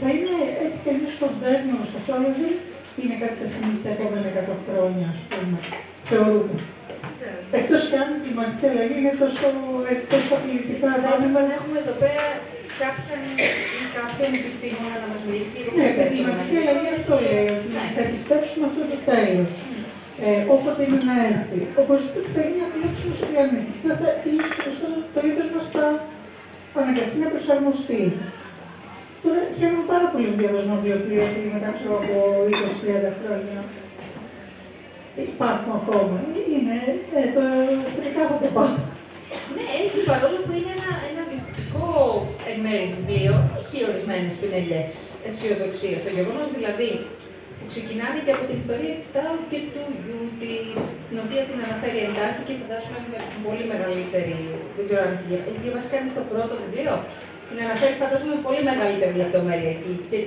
Θα είναι έτσι και αλλιώς το δέρνο σε αυτό, αλλά δεν είναι κάποια στιγμή στα επόμενα 100 χρόνια, ας πούμε, θεωρούμε. Εκτός και αν η κλιματική αλλαγή είναι τόσο αθλητικά. Έχουμε εδώ πέρα κάποιον επιστήμονα να μας μιλήσει. Ναι, η κλιματική αλλαγή αυτό λέει, ότι θα επιστρέψουμε αυτό το τέλος. Όποτε είναι να έρθει. Οπωσδήποτε θα γίνει αφιλόξενος ο πλανήτης. Το είδος μας θα αναγκαστεί να προσαρμοστεί. Τώρα χαίρομαι πάρα πολύ με διαβασμό βιβλία κλίματα από 20-30 χρόνια. Υπάρχουν ακόμα. Είναι, τελικά θα το πάω. Ναι, έτσι, παρόλο που είναι ένα δυστυχικό εν μέρει βιβλίο, έχει ορισμένες πινελιές αισιοδοξίας. Το γεγονός δηλαδή που ξεκινάει και από την ιστορία της Τάου και του γιού της, την οποία την αναφέρει εντάχει και φαντάζομαι με πολύ μεγαλύτερη. Δεν ξέρω αν έχει διαβάσει κανείς στο πρώτο βιβλίο. Την αναφέρει φαντάζομαι με πολύ μεγαλύτερη λεπτομέρεια εκεί. Και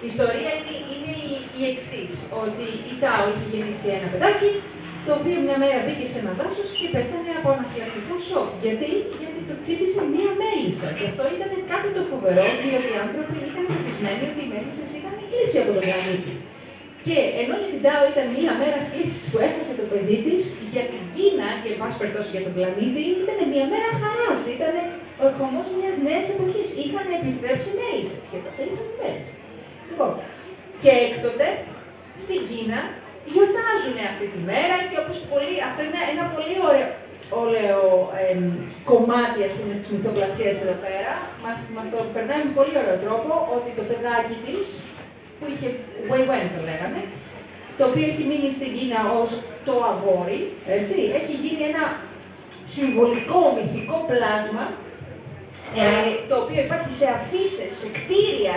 η ιστορία είναι η εξής: ότι η Τάου είχε γεννήσει ένα παιδάκι, το οποίο μια μέρα μπήκε σε ένα δάσος και πέθανε από αναφυλακτικό σοκ. Γιατί το τσίπησε μία μέλισσα. Και αυτό ήταν κάτι το φοβερό, διότι οι άνθρωποι ήταν πεπισμένοι ότι οι μέλισσες είχαν εκλείψει από τον πλανήτη. Και ενώ για την Τάου ήταν μία μέρα κλήψη που έχασε το παιδί της, για την Κίνα και εν πάση περιπτώσει για τον πλανήτη ήταν μία μέρα χαράς. Ήταν ο ερχομός μιας νέας εποχής. Είχαν επιστρέψει μέλισσες και τότε είχαν μέλισσες. Λοιπόν, και έκτοτε στην Κίνα γιορτάζουν αυτή τη μέρα και όπως αυτό είναι ένα πολύ ωραίο κομμάτι της μυθοπλασίας εδώ πέρα. Μας το περνάει με πολύ ωραίο τρόπο ότι το παιδάκι της, που είχε Weiwen το λέγαμε, το οποίο έχει μείνει στην Κίνα ως το αγόρι, έτσι, έχει γίνει ένα συμβολικό, μυθικό πλάσμα το οποίο υπάρχει σε αφίσες, σε κτίρια,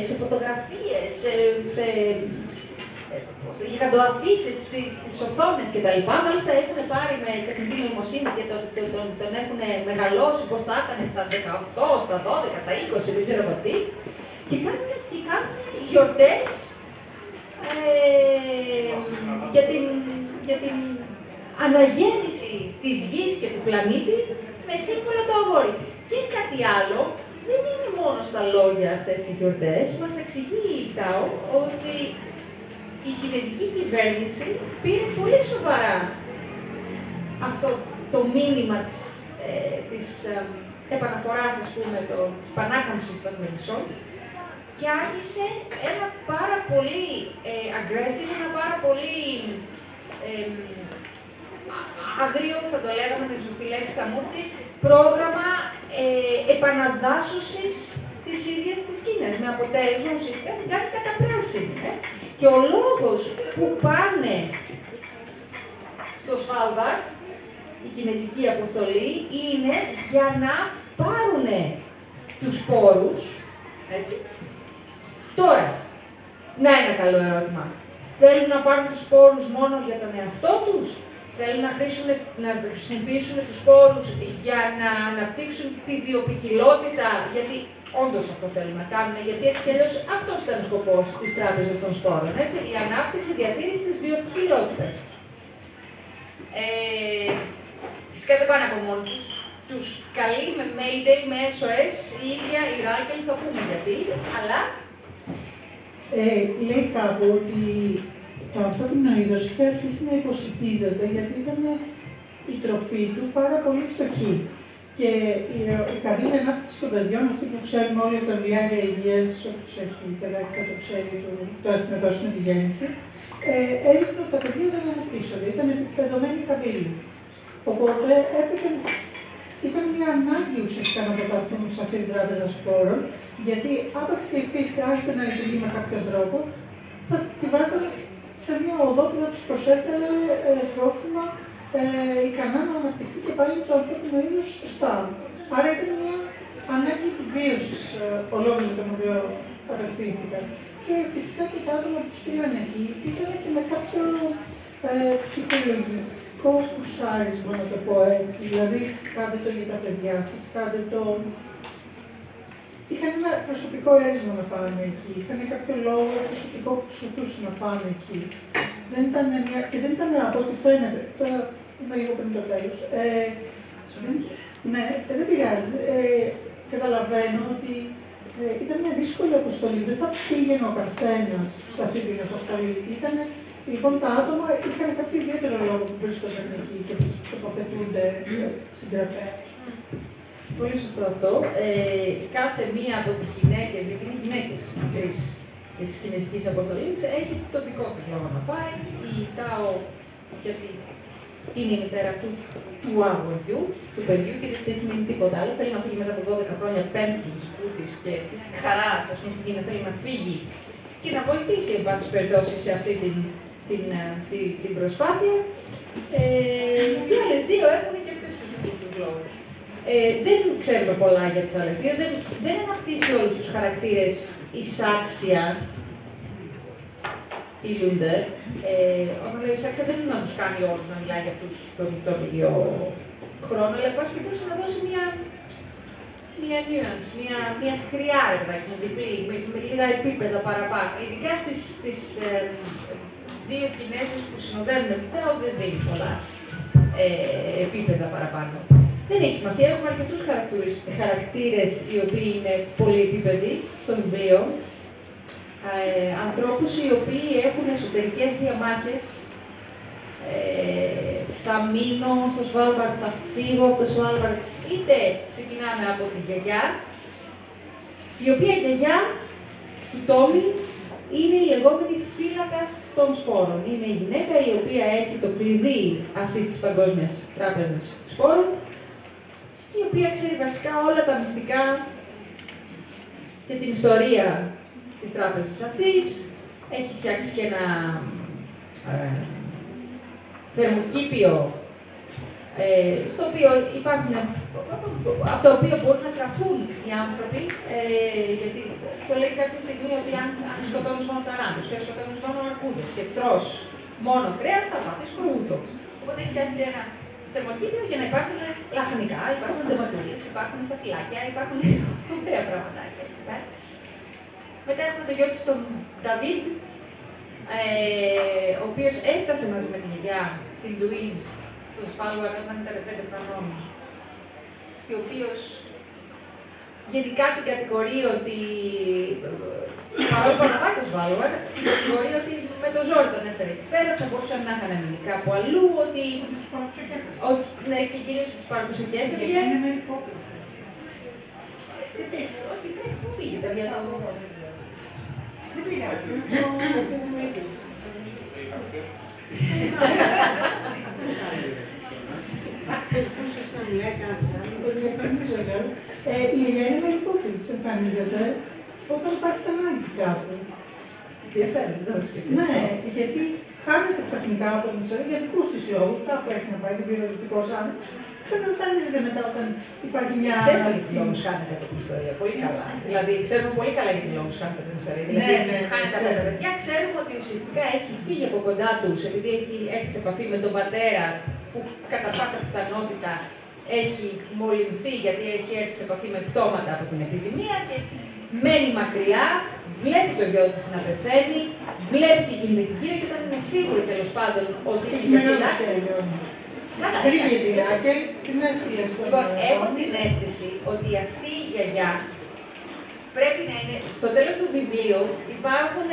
σε φωτογραφίες, γιγαντοαφίσες στις οθόνες κτλ. Μάλιστα έχουν πάρει με τεχνητή νοημοσύνη και τον έχουν μεγαλώσει πώς θα ήταν στα 18, στα 12, στα 20, δεν ξέρω τι. Και κάνουν γιορτές για την αναγέννηση της γης και του πλανήτη με σύμβολο το αγόρι. Και κάτι άλλο, δεν είναι μόνο στα λόγια αυτές οι γιορτές, μας εξηγεί η ΤΑΟ ότι η κινέζικη κυβέρνηση πήρε πολύ σοβαρά αυτό το μήνυμα της επαναφοράς, ας πούμε, της πανάκαμψης των μελισσών και άρχισε ένα πάρα πολύ aggressive, ένα πάρα πολύ αγρίο, θα το λέγαμε, με τη σωστή λέξη θα μου έρθει, πρόγραμμα επαναδάσωσης της ίδιας της Κίνας, με αποτέλεσμα ουσιαστικά την κάνει καταπράσινη. Και ο λόγος που πάνε στο Σφάλμπαρντ, η κινέζικη αποστολή, είναι για να πάρουν τους σπόρους, έτσι. Τώρα, να ένα καλό ερώτημα. Θέλουν να πάρουν τους σπόρους μόνο για τον εαυτό τους, θέλουν να χρησιμοποιήσουν τους σπόρους για να αναπτύξουν τη βιοποικιλότητα, γιατί όντως αυτό θέλουν να κάνουν, γιατί έτσι κι αλλιώς αυτός ήταν ο σκοπός της Τράπεζας των Σπόρων, έτσι, η ανάπτυξη, η διατήρηση της βιοποικιλότητας. Φυσικά δεν πάνε από μόνοι τους. Τους καλεί με Mayday, με SOS, η ίδια η Ράικελ, θα πούμε γιατί, αλλά... λέει κάπου ότι το ανθρώπινο είδος είχε αρχίσει να υποσιτίζεται γιατί ήταν η τροφή του πάρα πολύ φτωχή. Και η καμπύλη ανάπτυξη των παιδιών, αυτή που ξέρουμε όλοι από τα βιβλιάρια υγείας, όπως έχει παιδάκι θα το ξέρει, το έχουμε δώσει με τη γέννηση, έδειχνε ότι τα παιδιά δεν αναπτύσσονται, ήταν επιδεδομένη καμπύλη. Οπότε ήταν μια ανάγκη ουσιαστικά να μεταρθούν σε αυτή την τράπεζα σπόρων, γιατί άπαξ και η φύση άρχισε να λειτουργεί με κάποιον τρόπο, θα τη βάζανε σε μια οδό που θα τους προσέφερε τρόφιμα ικανά να αναπτυχθεί και πάλι το ανθρώπινο είδος σωστά. Άρα ήταν μια ανάγκη επιβίωσης ο λόγος για τον οποίο απευθύνθηκαν. Και φυσικά και τα άτομα που στείλαν εκεί ήταν και με κάποιο ψυχολογικό κουσάρισμα, να το πω έτσι. Δηλαδή, κάντε το για τα παιδιά σας, κάντε το. Είχαν ένα προσωπικό έρισμα να πάνε εκεί. Είχαν κάποιο λόγο προσωπικό που τους οδούσε να πάνε εκεί. Και δεν ήταν από ό,τι φαίνεται. Τώρα είμαι λίγο πριν το τέλος. Ναι, δεν πειράζει. Καταλαβαίνω ότι ήταν μια δύσκολη αποστολή. Δεν θα πήγαινε ο καθένας σε αυτή την αποστολή. Λοιπόν, τα άτομα είχαν κάποιο ιδιαίτερο λόγο που βρίσκονταν εκεί και τοποθετούνται συγγραφέα. Πολύ σωστό αυτό. Κάθε μία από τις γυναίκες, γιατί είναι γυναίκες τρεις της κινέζικης αποστολής, έχει το δικό του λόγο να πάει. Η ΤΑΟ, γιατί είναι η μητέρα του αγοριού, του παιδιού και δεν της έχει μείνει τίποτα άλλο. Θέλει να φύγει μετά από 12 χρόνια πέμπτη του σπούτης και χαρά, ας πούμε, στην Κίνα θέλει να φύγει και να βοηθήσει, εν πάση περιπτώσει, σε αυτή την προσπάθεια. Και άλλες δύο έχουν και αυτές τους δικούς τους λόγους. Δεν ξέρουμε πολλά για τις άλλες δύο, δεν αναπτύσσει όλους τους χαρακτήρες εισάξια η Λούντερ. Όταν λέει εισάξια δεν είναι να τους κάνει όλους να μιλάει για αυτούς τον ίδιο χρόνο, αλλά πάση και μπορούσε να δώσει μια nuance, μια χρειά, διπλή, με λίγα επίπεδα παραπάνω. Ειδικά στις δύο Κινέζες που συνοδεύουν την ΤΑΟ δεν δίνει πολλά επίπεδα παραπάνω. Δεν έχει σημασία, έχουμε αρκετούς χαρακτήρες οι οποίοι είναι πολυεπίπεδοι στο βιβλίο. Ανθρώπους οι οποίοι έχουν εσωτερικές διαμάχες. Θα μείνω στο Σβάλμπαρντ, θα φύγω από το Σβάλμπαρντ. Είτε ξεκινάμε από τη γιαγιά, η οποία γιαγιά του Τόμι είναι η λεγόμενη φύλακας των σπόρων. Είναι η γυναίκα η οποία έχει το κλειδί αυτής της Παγκόσμιας Τράπεζας Σπόρων, η οποία ξέρει βασικά όλα τα μυστικά και την ιστορία της τράπεζας αυτής. Έχει φτιάξει και ένα θερμοκήπιο στο οποίο υπάρχουν, από το οποίο μπορούν να τραφούν οι άνθρωποι, γιατί το λέει κάποια στιγμή ότι αν σκοτώνεις μόνο ταράντους και σκοτώνεις μόνο αρκούδες και τρως μόνο κρέας, θα πάθεις κρούτο. Οπότε έχει φτιάξει ένα θερμοκήπιο για να υπάρχουν λαχανικά, υπάρχουν ντοματούλες, υπάρχουν σταφυλάκια, υπάρχουν ωραία πραγματάκια. Μετά έχουμε το γιο της τον Νταβίδ, ο οποίος έφτασε μαζί με τη γιαγιά, την Λουίζ, στο Σφάλουαρ όταν ήταν 5 χρονών, και ο οποίος γενικά την κατηγορεί ότι, παρόλο που αναβάει το Σφάλουαρ, την κατηγορεί ότι με το ζόρι τον έφερε εκεί πέρα, θα μπορούσαν να είχαν μείνει κάπου αλλού, ότι... Ναι, και κυρίως τους παρακούσε και έφευγε. Όχι, πού πήγε, παιδιά, δεν πειράζει. Η Ελένη Μελικόπουλης εμφανίζεται όταν υπάρχει ανάγκη κάπου. Ενδιαφέρον, δεν το σκεφτείς. Ναι, γιατί χάνεται ξαφνικά από την ιστορία για δικούς της λόγους, κάπου έχει να πάει την πυροδοτικός άνθρωπος. Ξαναεμφανίζεται μετά όταν υπάρχει μια ανάγκη. Ξέρουμε γιατί λόγους χάνεται από την ιστορία, πολύ καλά. Δηλαδή, ξέρουμε πολύ καλά γιατί λόγους χάνεται από την ιστορία. Δηλαδή, χάνεται από τα παιδιά, ξέρουμε ότι ουσιαστικά έχει φύγει από κοντά τους, επειδή έχει έρθει σε επαφή με τον πατέρα, που κατά πάσα πιθανότητα έχει μολυνθεί γιατί έχει έρθει σε επαφή με πτώματα από την επιδημία και μένει μακριά, βλέπει το γιο της να πεθαίνει, βλέπει τι γίνεται εκεί γύρω και όταν είναι σίγουρη τέλος πάντων ότι έχει μεγάλο στέλιο. Γρήγορα και την έστειλε στο Λοιπόν, έχω την αίσθηση ότι αυτή η γιαγιά πρέπει να είναι. Στο τέλος του βιβλίου υπάρχουν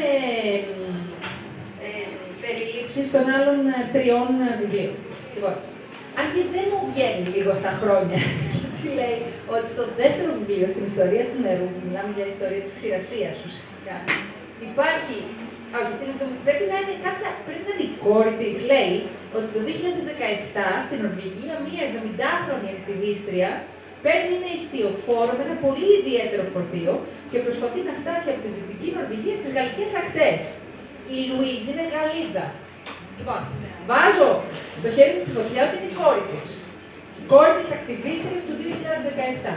περιλήψεις των άλλων 3 βιβλίων. Λοιπόν, αν και δεν μου βγαίνει λίγο στα χρόνια, λέει ότι στο δεύτερο βιβλίο, στην ιστορία του νερού, μιλάμε για ιστορία της ξηρασίας ουσιαστικά, υπάρχει. Πρέπει να είναι η κόρη της, λέει ότι το 2017 στην Νορβηγία μία 70χρονη ακτιβίστρια παίρνει ένα ιστιοφόρο με ένα πολύ ιδιαίτερο φορτίο και προσπαθεί να φτάσει από τη Δυτική Νορβηγία στις γαλλικές ακτές. Η Λουίζ είναι Γαλλίδα. Λοιπόν, βάζω το χέρι μου στη φωτιά ότι είναι η κόρη της. Η κόρη της ακτιβίστριας του 2017.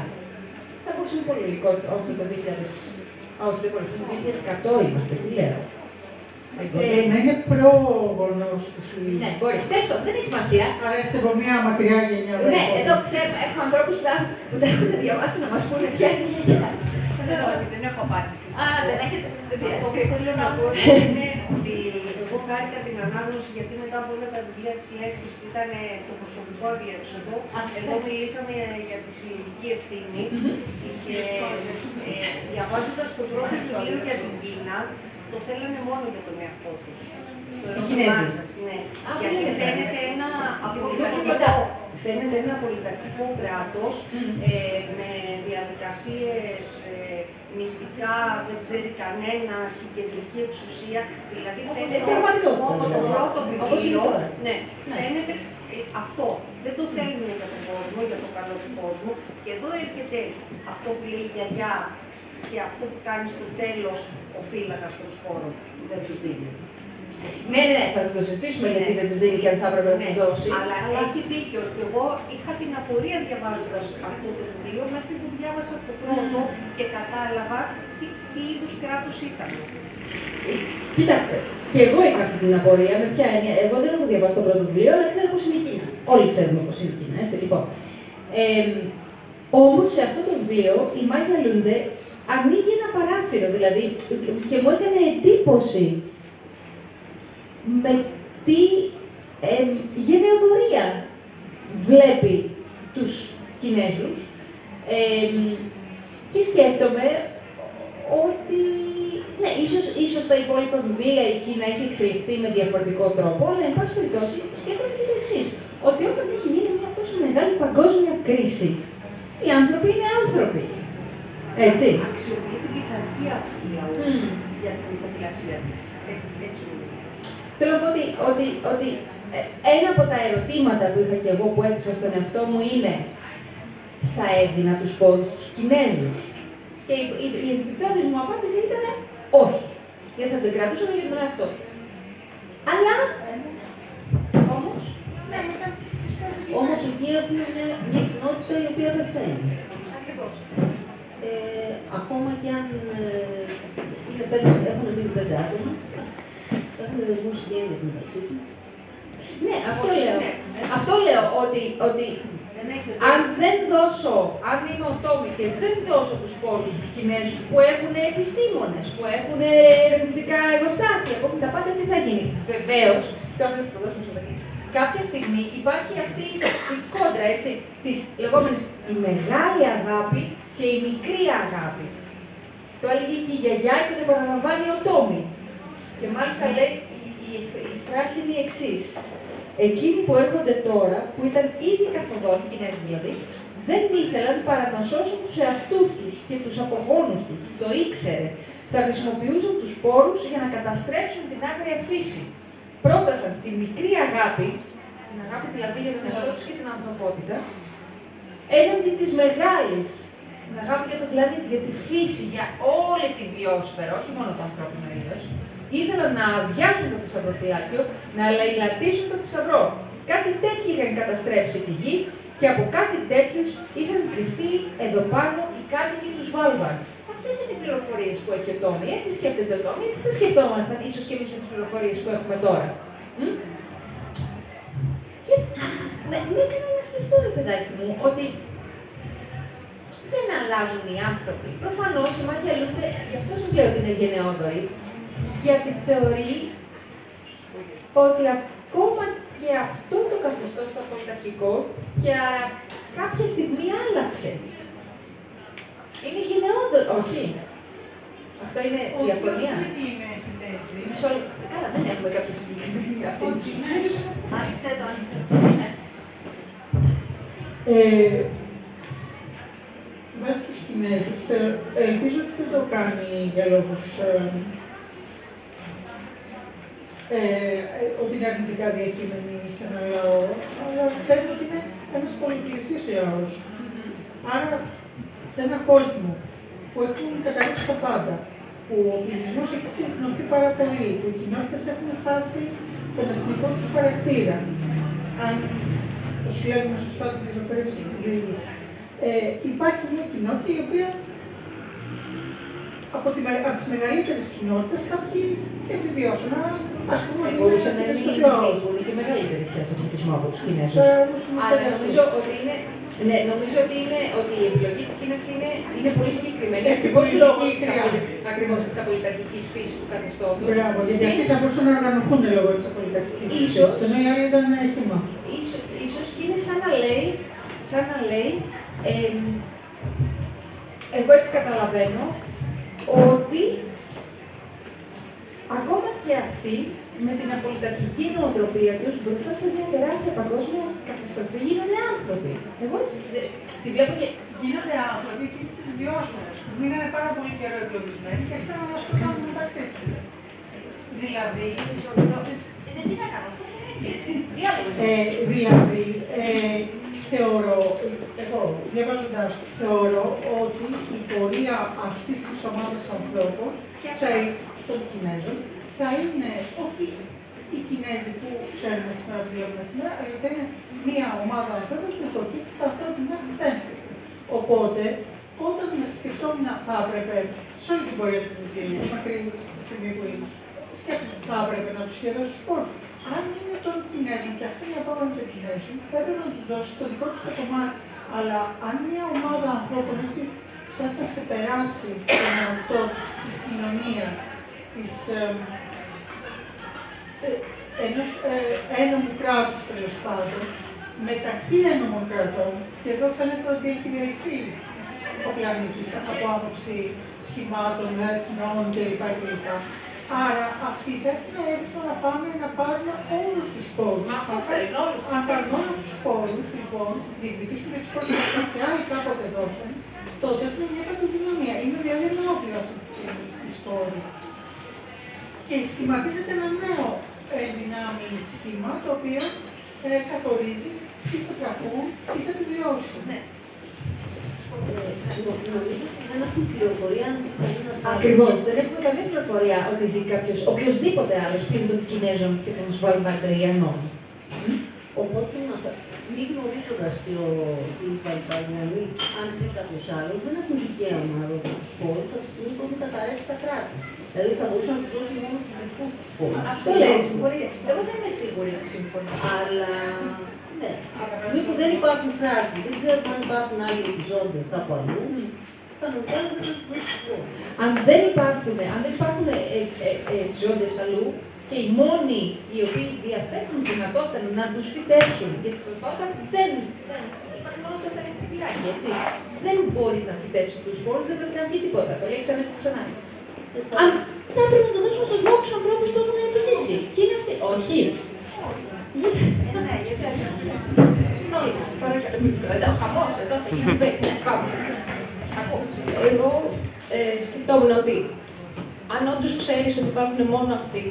Θα μπορούσε να είναι πολύ λογικό, όχι το 2000. Όχι, δεν μπορεί, το 2100 είμαστε, τι λέω. Να είναι πρόγονος της Λουίζ. Ναι, μπορεί. Τέλος πάντων, δεν έχει σημασία. Άρα έρχεται από μια μακριά γενιά. Ναι, εδώ ξέρουμε, έχουμε ανθρώπους που τα έχουν διαβάσει να μας πούνε ποια είναι η γενιά. Δεν έχω απάντηση. Α, δεν έχετε. Δεν πειράζει. Αυτό που θέλω να πω είναι ότι εγώ χάρηκα την ανάγνωση γιατί μετά από όλα τα βιβλία της Λέσχης που ήταν το προσωπικό αδιέξοδο, εδώ μιλήσαμε για τη συλλογική ευθύνη και διαβάζοντας το πρώτο βιβλίο για την Κίνα, το θέλανε μόνο για τον εαυτό τους. Στο ερώτημά σας, ναι. Γιατί φαίνεται ένα απολυταρχικό κράτος με διαδικασίες μυστικά, δεν ξέρει κανένας, η κεντρική εξουσία. Δηλαδή φαίνεται στο πρώτο βιβλίο, ναι, φαίνεται αυτό. Δεν το θέλουμε για τον κόσμο, για το καλό του κόσμου. Και εδώ έρχεται αυτό που λέει η γιαγιά και αυτό που κάνει στο τέλος ο φύλακας των σπόρων, δεν τους δίνει. Ναι, ναι, θα το συζητήσουμε γιατί δεν τους δίνει και αν θα έπρεπε να τους δώσει. Αλλά έχει δίκιο ότι εγώ είχα την απορία διαβάζοντας αυτό το βιβλίο μέχρι που διάβασα το πρώτο και κατάλαβα τι είδους κράτος ήταν. Κοίταξε, και εγώ είχα αυτή την απορία με ποια έννοια. Εγώ δεν έχω διαβάσει το πρώτο βιβλίο, αλλά ξέρω πώς είναι η Κίνα. Όλοι ξέρουμε πώς είναι η Κίνα, έτσι λοιπόν. Όμως σε αυτό το βιβλίο η Μάγια Λούντε ανοίγει ένα παράθυρο, δηλαδή, και μου έκανε εντύπωση με τι γενεοδορία βλέπει τους Κινέζους και σκέφτομαι ότι ναι, ίσως τα υπόλοιπα βιβλία η Κίνα έχει εξελιχθεί με διαφορετικό τρόπο, αλλά εν πάση περιπτώσει σκέφτομαι και το εξής, ότι όταν έχει γίνει μια τόσο μεγάλη παγκόσμια κρίση, οι άνθρωποι είναι άνθρωποι. Έτσι. Αξιοποιεί την πειθαρχία αυτού του λαού για την ηθοποιασία της. Έτσι μου λέει. Θέλω να πω ότι ένα από τα ερωτήματα που είχα και εγώ που έθεσα στον εαυτό μου είναι θα έδινα τους πόντους στους Κινέζους. Και η ενστικτόδης μου απάντηση ήταν όχι. Γιατί θα την κρατούσαμε για τον εαυτό. Αλλά, όμως η εκεί έχουμε μια κοινότητα η οποία πεθαίνει. Ακόμα και αν έχουν μείνει 5 άτομα, έχουν δεσμούς συγγένειες μεταξύ τους. Ναι, αυτό λέω, ότι αν δεν δώσω, αν είμαι ο Τόμι και δεν δώσω τους πόρους στους Κινέζους που έχουν επιστήμονες, που έχουν ερευνητικά εργοστάσια, που έχουν τα πάντα, τι θα γίνει? Βεβαίως, τώρα θα το δώσουμε στο εκεί. Κάποια στιγμή υπάρχει αυτή η κόντρα, έτσι, της λεγόμενης η μεγάλη αγάπη και η μικρή αγάπη. Το έλεγε και η γιαγιά και το επαναλαμβάνει ο Τόμι. Και μάλιστα λέει, η φράση είναι η εξής. Εκείνοι που έρχονται τώρα, που ήταν ήδη καθοδόν, οι Κινέζοι δηλαδή, δεν ήθελαν παρά να σώσουν τους εαυτούς τους και τους απογόνους τους. Το ήξερε. Θα χρησιμοποιούσαν τους πόρους για να καταστρέψουν την άγρια φύση. Πρότασαν τη μικρή αγάπη, την αγάπη δηλαδή για τον εαυτό τους και την ανθρωπότητα, έναντι της μεγάλης. Την αγάπη για τον πλανήτη, για τη φύση, για όλη τη βιόσφαιρα, όχι μόνο το ανθρώπινο είδος. Ήθελαν να αδειάσουν το θησαυροφυλάκιο, να λαιλατίσουν το θησαυρό. Κάτι τέτοιο είχαν καταστρέψει τη γη και από κάτι τέτοιους είχαν κρυφτεί εδώ πάνω οι κάτοικοι του Σβάλμπαρντ. Αυτές είναι οι πληροφορίες που έχει ο Τόμι. Έτσι σκέφτεται ο Τόμι, έτσι θα σκεφτόμασταν ίσως και εμείς με τις πληροφορίες που έχουμε τώρα. Και με έκανε να σκεφτώ, ρε παιδάκι μου, ότι δεν αλλάζουν οι άνθρωποι. Προφανώς οι μάγοι αλλούνται, γι' αυτό σας λέω ότι είναι γενναιόδοροι. Γιατί θεωρεί ότι ακόμα και αυτό το καθεστώς το πολιταρχικό για κάποια στιγμή άλλαξε. Είναι γενναιόδορο, όχι. Αυτό είναι διαφωνία. Γιατί είναι Κινέζοι. Καλά, δεν έχουμε κάποια συγκεκριμένη αυτή. Άνοιξε το, άνοιξε. Βάσει τους Κινέζους, ελπίζω ότι δεν το κάνει για λόγους ότι είναι αρνητικά διακείμενοι σε ένα λαό, αλλά ξέρετε ότι είναι ένας πολυπληθής λαός. Άρα, σε έναν κόσμο που έχουν καταλήξει τα πάντα, που ο πληθυσμός έχει συμπληρωθεί πάρα πολύ, που οι κοινότητες έχουν χάσει τον εθνικό τους χαρακτήρα, αν το συλλέγουμε σωστά την πληροφορία της διοίκησης, υπάρχει μια κοινότητα η οποία από τις μεγαλύτερες κοινότητες κάποιοι επιβιώσουν. Ας πούμε ότι μπορούσε να είναι στους λαούς. Είναι και μεγαλύτερη πια σε πληθυσμό από τους Κινέζους. Αλλά νομίζω ότι είναι, ότι η επιλογή της Κίνας είναι πολύ συγκεκριμένη. Ακριβώς λόγω της απολυταρχικής φύσης του καθεστώτος. Μπράβο, γιατί αυτοί θα μπορούσαν να οργανωθούν λόγω της απολυταρχικής φύσης. Ενώ οι άλλοι ήταν χυμά. Ίσως και είναι σαν να λέει, εγώ έτσι καταλαβαίνω, ότι ακόμα και αυτοί με την απολυταρχική νοοτροπία τους μπροστά σε μια τεράστια παγκόσμια καταστροφή γίνονται άνθρωποι. Εγώ έτσι τη βλέπω και. Γίνονται άνθρωποι εκείνες τις βιώσιμες που μείνανε πάρα πολύ καιρό εκλογισμένοι και άρχισαν να σκοτώνουν μεταξύ τους. Δηλαδή. Τι να κάνω, έτσι. Δηλαδή, θεωρώ, εγώ διαβάζοντας το, θεωρώ ότι η πορεία αυτής της ομάδας ανθρώπων, των Κινέζων, θα είναι όχι οι Κινέζοι που ξέρουμε σήμερα, που βλέπουμε σήμερα, αλλά θα είναι μια ομάδα ανθρώπων που υποκύπτει στα ανθρώπινα της ένστικτα. Οπότε, όταν σκεφτόμουν θα έπρεπε, σε όλη την πορεία του βιβλίου, μακρύ τη στιγμή που είμαι, σκέφτομαι θα έπρεπε να τους σχεδώσει τους πόρους. Αν είναι των Κινέζων και αυτή είναι η απόγονη των Κινέζων, θα έπρεπε να τους δώσει το δικό τους το κομμάτι. Αλλά αν μια ομάδα ανθρώπων έχει φτάσει να ξεπεράσει τον εαυτό της κοινωνίας, ενός ένομου κράτους τέλος πάντων, μεταξύ ένομων κρατών, και εδώ φαίνεται ότι έχει διαλυθεί ο πλανήτης από άποψη σχημάτων, εθνών κλπ. Άρα αυτοί θα έχουν έρισμα να πάνε να πάρουν όλους τους πόρους. Αν πάρουν όλους τους πόρους, λοιπόν, διεκδικήσουν και τους πόρους που άλλοι κάποτε δώσαν, τότε έχουν μια παντοδυναμία. Είναι δηλαδή ένα όπλο αυτή τη στιγμή η σπόρη. Και σχηματίζεται ένα νέο δυνάμει σχήμα, το οποίο καθορίζει τι θα τραφούν, τι θα επιβιώσουν. Δεν έχουμε πληροφορία αν ζει κανένας άλλος. Ακριβώς. Δεν έχουμε καμία πληροφορία ότι ζει κάποιος, οποιοδήποτε άλλος πλην των Κινέζων και των Σβαλμπαρντριανών. Οπότε μην γνωρίζουμε έξοδα τη Βαλκανιανή, αν ζει κάποιο άλλο, δεν έχουν δικαίωμα να δώσουν του σπόρους από τη στιγμή που έχουν καταρρεύσει τα κράτη. Δηλαδή θα μπορούσαν να του δώσουν μόνο του δικού του σπόρους. Αυτό λέει. Εγώ δεν είμαι σίγουρη ότι συμφωνώ. Αλλά ναι, από τη στιγμή που δεν υπάρχουν κράτη, δεν ξέρω αν υπάρχουν άλλοι επιζώντες κάπου αλλού, κανονικά δεν πρέπει να του δώσουν σπόρους. Αν δεν υπάρχουν επιζώντες αλλού, και οι μόνοι οι οποίοι διαθέτουν δυνατότητα να τους φυτέψουν, γιατί στο Σβάλμπαρντ δεν υπάρχει μόνο το θεραπευτηράκι, έτσι. Δεν μπορείς να φυτέψεις τους σπόρους, δεν πρέπει να βγει τίποτα. Το λέει ξανά και ξανά. Αν θα έπρεπε να το δώσουμε στους μόκους ανθρώπους που έχουν επιζήσει. Και είναι αυτοί. Όχι. Ναι, γιατί τι νόημα. Παρακαλώ. Χαμός, εδώ θα γίνει. Πάμε. Εγώ σκεφτόμουν ότι αν όντως ξέρεις ότι υπάρχουν μόνο αυτοί,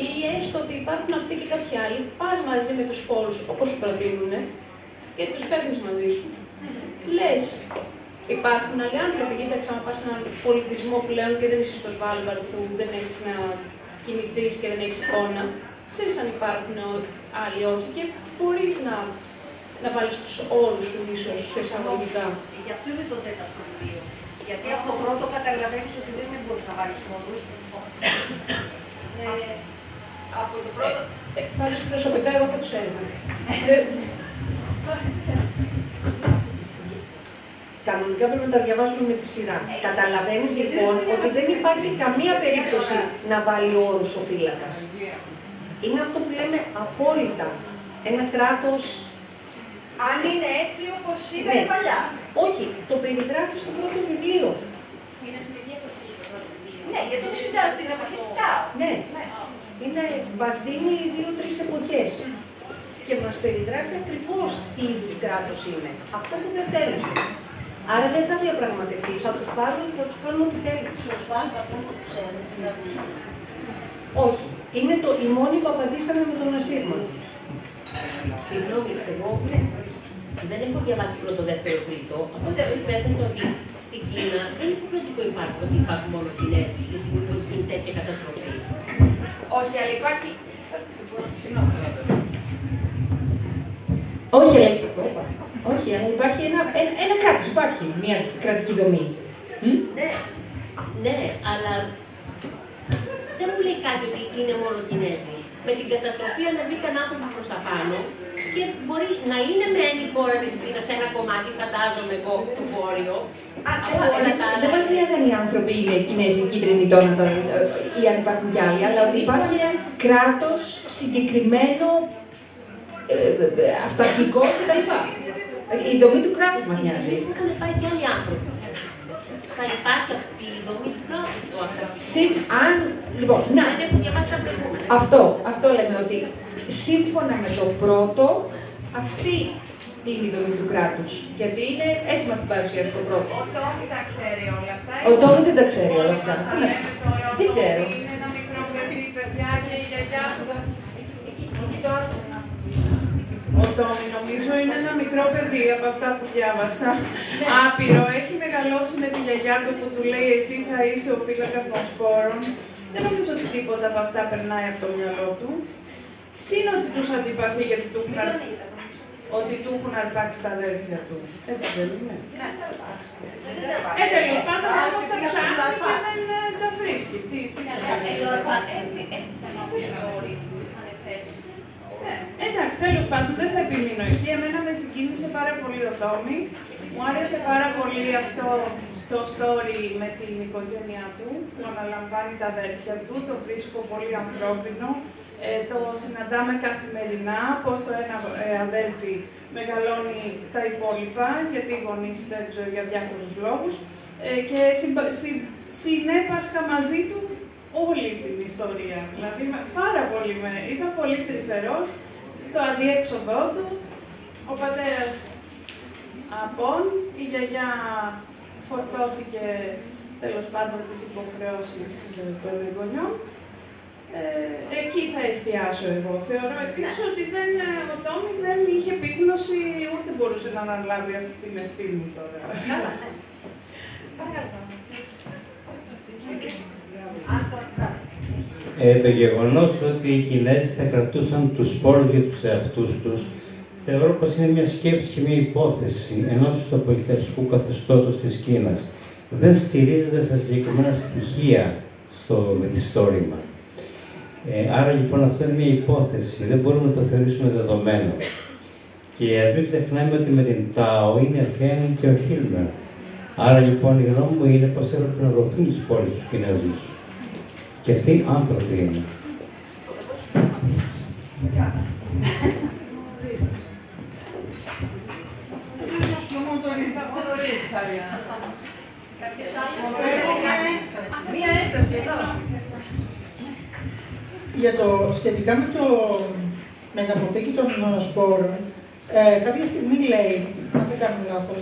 ή έστω ότι υπάρχουν αυτοί και κάποιοι άλλοι, πας μαζί με τους σπόρους όπως σου προτείνουν και τους παίρνεις μαζί σου. Λες, υπάρχουν άλλοι άνθρωποι, κοίταξε να πας σε έναν πολιτισμό πλέον και δεν είσαι στο Σβάλμπαρντ που δεν έχεις να κινηθείς και δεν έχεις εικόνα. Ξέρεις αν υπάρχουν άλλοι όχι και μπορείς να βάλεις τους όρους σου ίσως εισαγωγικά. Γι' αυτό είναι το τέταρτο βιβλίο. Γιατί από το πρώτο καταλαβαίνεις ότι δεν μπορείς να βάλεις όρους. Από το πρώτο... Πάντως προσωπικά εγώ θα τους έριχνα. Κανονικά πρέπει να τα διαβάζουμε με τη σειρά. Καταλαβαίνεις λοιπόν ότι δεν υπάρχει καμία περίπτωση να βάλει όρους ο φύλακας. Είναι αυτό που λέμε απόλυτα. Ένα κράτος... Αν είναι έτσι όπως ήταν παλιά. Όχι, το περιγράφει στο πρώτο βιβλίο. Είναι στην ίδια εποχή το πρώτο βιβλίο. Ναι, γιατί το συντάζει την εποχή της ΤΑΟ. Ναι. Μας δίνει 2-3 εποχές. Και μας περιγράφει ακριβώς τι είδους κράτος είναι. Αυτό που δεν θέλουμε. Άρα δεν θα διαπραγματευτεί, θα τους πάρουν και θα τους κάνουν ό,τι θέλουν. Στο Σβάλμπαρντ δεν το ξέρουν τι κράτος είναι. Όχι. Είναι οι μόνοι που απαντήσανε με τον Ασύρμα. Συγγνώμη, εγώ δεν έχω διαβάσει πρώτο, δεύτερο, τρίτο. Οπότε υπέθεσα ότι στην Κίνα δεν είναι υποχρεωτικό ότι υπάρχουν μόνο Κινέζοι τη στιγμή που έχει γίνει τέτοια καταστροφή. Όχι, αλλά υπάρχει. Συγγνώμη. Όχι, αλλά υπάρχει ένα κράτος, υπάρχει μια κρατική δομή. Ναι, αλλά δεν μου λέει κάτι ότι είναι μόνο Κινέζοι. Με την καταστροφή ανεβήκαν άνθρωποι προς τα πάνω και μπορεί να είναι μεν η χώρα της Κίνας σε ένα κομμάτι, φαντάζομαι εγώ, του βόρειο. Δεν μας νοιάζαν οι άνθρωποι, είναι Κινέζοι, κίτρινοι τώρα, ή αν υπάρχουν κι άλλοι, αλλά ότι υπάρχει ένα κράτος συγκεκριμένο, αυταρχικό κτλ. Η δομή του κράτους μας νοιάζει. Είχαν πάει κι άλλοι άνθρωποι. Θα υπάρχει αυτή η δομή του κράτους. Λοιπόν, να, δεν έχουν διαβάσει τα προηγούμενα. Αυτό λέμε ότι σύμφωνα με το πρώτο, αυτή είναι η δομή του κράτους. Γιατί είναι, έτσι μας την παρουσιάζει το πρώτο. Ο Τόμι τα ξέρει όλα αυτά. Ο Τόμι δεν τα ξέρει όλα αυτά. Δεν ξέρω. Είναι ένα μικρό παιδί, παιδιά και η γιαγιά του. Εκεί το άλλο. Ο Τόμι νομίζω είναι ένα μικρό παιδί από αυτά που διάβασα. Άπειρο, έχει μεγαλώσει με τη γιαγιά του που του λέει εσύ θα είσαι ο φύλακας των σπόρων. Δεν νομίζω ότι τίποτα από αυτά περνάει από το μυαλό του. Συν ότι τους αντιπαθεί γιατί του έχουν αρπάξει τα αδέρφια του. Έτσι δεν είναι. Τέλος πάντων όμως τα ψάχνει και δεν τα βρίσκει. Έτσι θα νομίζω όλοι που είχαν θέσει. Εντάξει, τέλος πάντων δεν θα επιμείνω εκεί. Εμένα με συγκίνησε πάρα πολύ ο Τόμι. Μου άρεσε πάρα πολύ αυτό το story με την οικογένειά του, που αναλαμβάνει τα αδέρφια του. Το βρίσκω πολύ ανθρώπινο. Το συναντάμε καθημερινά, πώς το ένα αδέρφι μεγαλώνει τα υπόλοιπα, γιατί οι γονείς δεν ξέρω για διάφορους λόγους. Και συνέπασχα μαζί του όλη την ιστορία. Δηλαδή, πάρα πολύ ήταν πολύ τρυφερός στο αδιέξοδό του. Ο πατέρας απόν, η γιαγιά φορτώθηκε τέλος πάντων τις υποχρεώσεις των γονιών. Εκεί θα εστιάσω εγώ. Θεωρώ επίσης ότι ο Τόμι δεν είχε επίγνωση, ούτε μπορούσε να αναλάβει αυτή την ευθύνη τώρα. Το γεγονός ότι οι Κινέζοι θα κρατούσαν τους σπόρους για τους εαυτούς τους Θεωρώ πως είναι μια σκέψη και μια υπόθεση ενώπιση του πολιταρχικού καθεστώτος της Κίνας. Δεν στηρίζεται στα συγκεκριμένα στοιχεία στο μυθιστόρημα. Άρα λοιπόν αυτό είναι μια υπόθεση, δεν μπορούμε να το θεωρήσουμε δεδομένο. Και ας μην ξεχνάμε ότι με την Τάο είναι ο Χέν και ο Χίλμερ. Άρα λοιπόν η γνώμη μου είναι πως έπρεπε να δοθούν τις πόλεις στους Κινέζους. Και αυτοί άνθρωποι είναι. Μία ένσταση εδώ. Για το σχετικά με την αποθήκη των σπόρων, κάποια στιγμή λέει, αν δεν κάνω λάθος,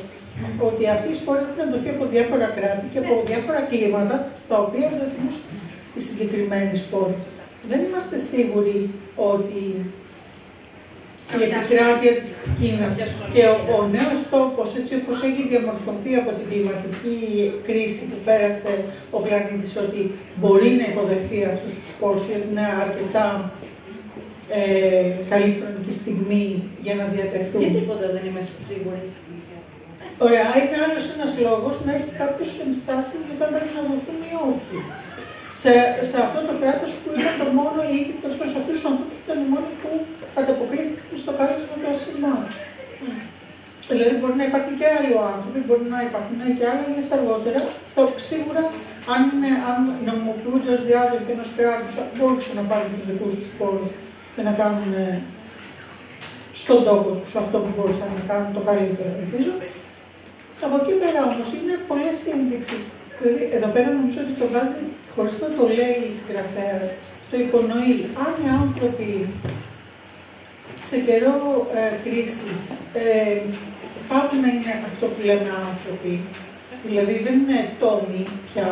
ότι αυτοί οι σπόροι έχουν δοθεί από διάφορα κράτη και από διάφορα κλίματα στα οποία ευδοκιμούσαν οι συγκεκριμένοι σπόροι. Δεν είμαστε σίγουροι ότι η επικράτεια της Κίνας και ο νέος τόπος, έτσι όπως έχει διαμορφωθεί από την κλιματική κρίση που πέρασε ο πλανήτης, ότι μπορεί να υποδεχθεί αυτούς τους σπόρους, γιατί είναι αρκετά καλή χρονική στιγμή για να διατεθούν. Και τίποτα δεν είμαστε σίγουροι. Ωραία, είναι άλλος ένας λόγος να έχει κάποιες ενστάσεις για το αν πρέπει να δοθούν ή όχι. Σε αυτό το κράτος που ήταν το μόνο, ή τέλος πάντων σε αυτούς τους ανθρώπους που ήταν οι μόνοι που ανταποκρίθηκαν στο κάλεσμα του ασυλμάτου. Δηλαδή, μπορεί να υπάρχουν και άλλοι άνθρωποι, μπορεί να υπάρχουν και άλλα για αργότερα. Σίγουρα, αν νομιμοποιούνται ως διάδοχοι ενός κράτους, μπορούσαν να πάρουν τους δικούς τους πόρους και να κάνουν στον τόπο τους αυτό που μπορούσαν να κάνουν το καλύτερο, ελπίζω. Από εκεί πέρα όμως είναι πολλές ένδειξεις. Δηλαδή, εδώ πέρα νομίζω ότι το βάζει χωρίς να το λέει η συγγραφέας, το υπονοεί. Αν οι άνθρωποι σε καιρό κρίσης πάβουν να είναι αυτό που λέμε άνθρωποι, δηλαδή δεν είναι τόμοι πια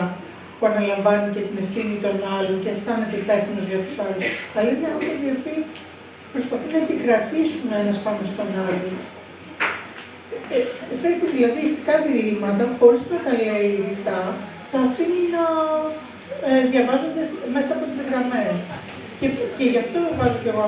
που αναλαμβάνει και την ευθύνη των άλλων και αισθάνεται υπεύθυνος για τους άλλους, αλλά είναι άνθρωποι οι οποίοι προσπαθούν να επικρατήσουν ένας πάνω στον άλλον. Θέτει δηλαδή ηθικά διλήμματα χωρίς να τα λέει ρητά, τα αφήνει να διαβάζονται μέσα από τις γραμμές. Και γι' αυτό βάζω και εγώ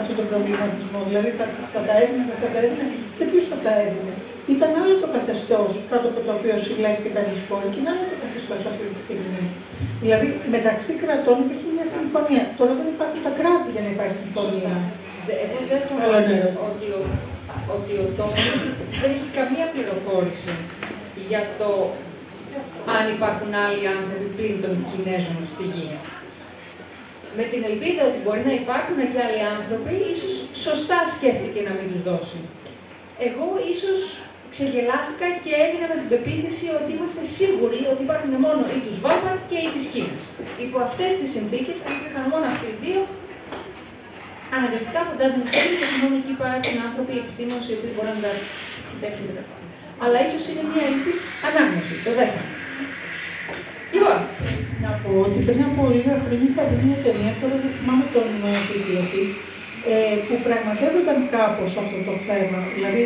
αυτόν τον προβληματισμό. Δηλαδή θα τα έδινε, δεν θα τα έδινε, σε ποιους θα τα έδινε. Ήταν άλλο το καθεστώς κάτω από το οποίο συλλέχθηκαν οι σπόροι και είναι άλλο το καθεστώς αυτή τη στιγμή. Δηλαδή μεταξύ κρατών υπήρχε μια συμφωνία. Τώρα δεν υπάρχουν τα κράτη για να υπάρχει συμφωνία. Εγώ δέχομαι ότι ο Τόμι δεν έχει καμία πληροφόρηση για το αν υπάρχουν άλλοι άνθρωποι πλην των Κινέζων στη γη. Με την ελπίδα ότι μπορεί να υπάρχουν και άλλοι άνθρωποι, ίσως σωστά σκέφτηκε να μην τους δώσει. Εγώ ίσως ξεγελάστηκα και έμεινα με την πεποίθηση ότι είμαστε σίγουροι ότι υπάρχουν μόνο ή τους Βάρβαρ και ή της Κίνας. Υπό αυτές τις συνθήκες, αν υπήρχαν μόνο αυτοί οι δύο, αναγκαστικά θα τα έδινε χέρι, γιατί μόνο εκεί υπάρχουν άνθρωποι, επιστήμονες, οι οποίοι μπορούν να τα κοιτάξουν και τα πάντα. Αλλά ίσως είναι μια ελπίς ανάγνωση, το δέχομαι. Λοιπόν. Να πω ότι πριν από λίγα χρόνια είχα δει μια ταινία, τώρα δεν θυμάμαι τον τίτλο της, που πραγματεύονταν κάπως αυτό το θέμα. Δηλαδή,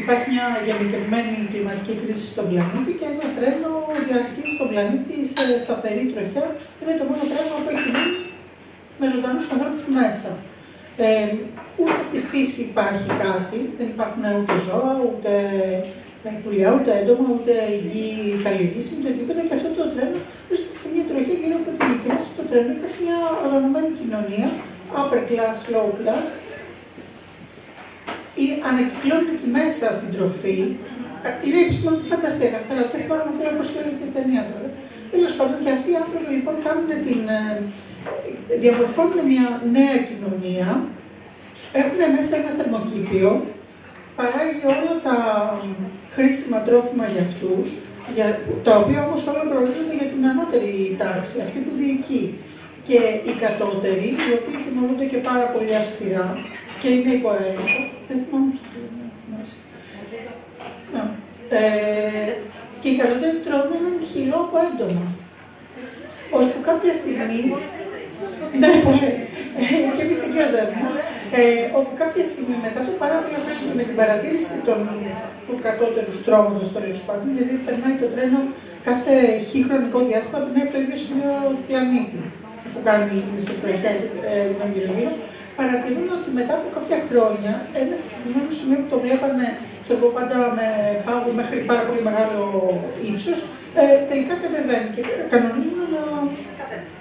υπάρχει μια γενικευμένη κλιματική κρίση στον πλανήτη και ένα τρένο διασχίζει τον πλανήτη σε σταθερή τροχιά. Είναι το μόνο τρένο που έχει μείνει με ζωντανούς ανθρώπους μέσα. Ούτε στη φύση υπάρχει κάτι, δεν υπάρχουν ούτε ζώα, ούτε πουλιά, ούτε έντομα, ούτε γη καλλιεργήσιμη, ούτε τίποτα. Και αυτό το τρένο βρίσκεται σε μια τροχή γύρω από τη γη. Και μέσα στο τρένο υπάρχει μια οργανωμένη κοινωνία, upper class, low class. Ανακυκλώνουν εκεί μέσα την τροφή. Είναι επιστημονική φαντασία, καθαρά. Δεν θυμάμαι απλά πώς λέγεται η ταινία τώρα. Τέλος πάντων, και αυτοί οι άνθρωποι λοιπόν διαμορφώνουν μια νέα κοινωνία, έχουν μέσα ένα θερμοκήπιο, παράγει όλα τα χρήσιμα τρόφιμα για αυτούς, τα οποία όμως όλα προορίζονται για την ανώτερη τάξη, αυτή που διοικεί. Και οι κατώτεροι, οι οποίοι τιμωρούνται και πάρα πολύ αυστηρά και είναι υπό έλεγχο, δεν θυμάμαι πώς το λέμε, και οι κατώτεροι τρώνε έναν χυλό από έντομα. Ώσπου κάποια στιγμή, ναι, πολλές, και εμείς εκεί οδεύουμε, όπου κάποια στιγμή μετά από πάρα πολλά χρόνια και με την παρατήρηση του κατώτερου στρώματος τέλος πάντων, γιατί περνάει το τρένο κάθε χι χρονικό διάστημα, περνάει από το ίδιο σημείο του πλανήτη, αφού κάνει σε τροχιά γύρω-γύρω, παρατηρούν ότι μετά από κάποια χρόνια, ένα συγκεκριμένο σημείο που το βλέπανε, ξέρω, πάντα με πάγο μέχρι πάρα πολύ μεγάλο ύψος, τελικά κατεβαίνει και κανονίζουν να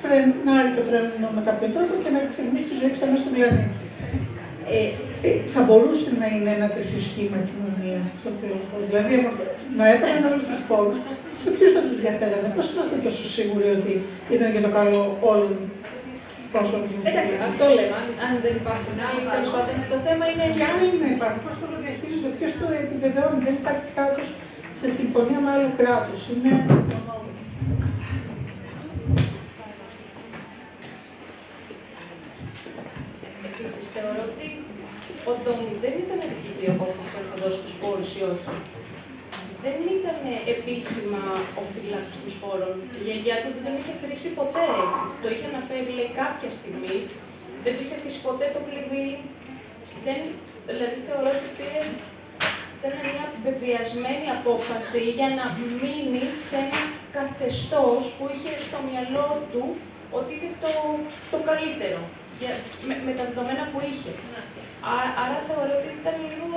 φρενάρει το τρένο με κάποιο τρόπο και να ξεκινήσει τη ζωή ξανά στον πλανήτη. Θα μπορούσε να είναι ένα τέτοιο σχήμα κοινωνίας στον πλανήτη. Δηλαδή, να έπαιρναν όλους τους πόρους, σε ποιους θα τους διαθέτανε, πώς είμαστε τόσο σίγουροι ότι ήταν και το καλό όλων όσων ζουν. Εντάξει, αυτό λέμε. Αν δεν υπάρχουν άλλοι, τέλος πάντων, το θέμα είναι. Και άλλοι να υπάρχουν. Πώς το διαχειρίζονται, ποιος το επιβεβαιώνει. Δεν υπάρχει κράτος σε συμφωνία με άλλο κράτος. Είναι. Επίσης, θεωρώ ότι ο Τόμι δεν ήταν δική του η απόφαση αν θα δώσει τους πόρους ή όχι. Δεν ήταν επίσημα ο φύλακας των σπόρων. Η γιαγιά του δεν τον είχε χρήσει ποτέ έτσι. Το είχε αναφέρει, λέει, κάποια στιγμή, δεν του είχε αφήσει ποτέ το κλειδί. Δηλαδή, θεωρώ ότι ήταν μια βεβαιασμένη απόφαση για να μείνει σε ένα καθεστώς που είχε στο μυαλό του ότι είναι το καλύτερο, με τα δεδομένα που είχε. Άρα θεωρώ ότι ήταν λίγο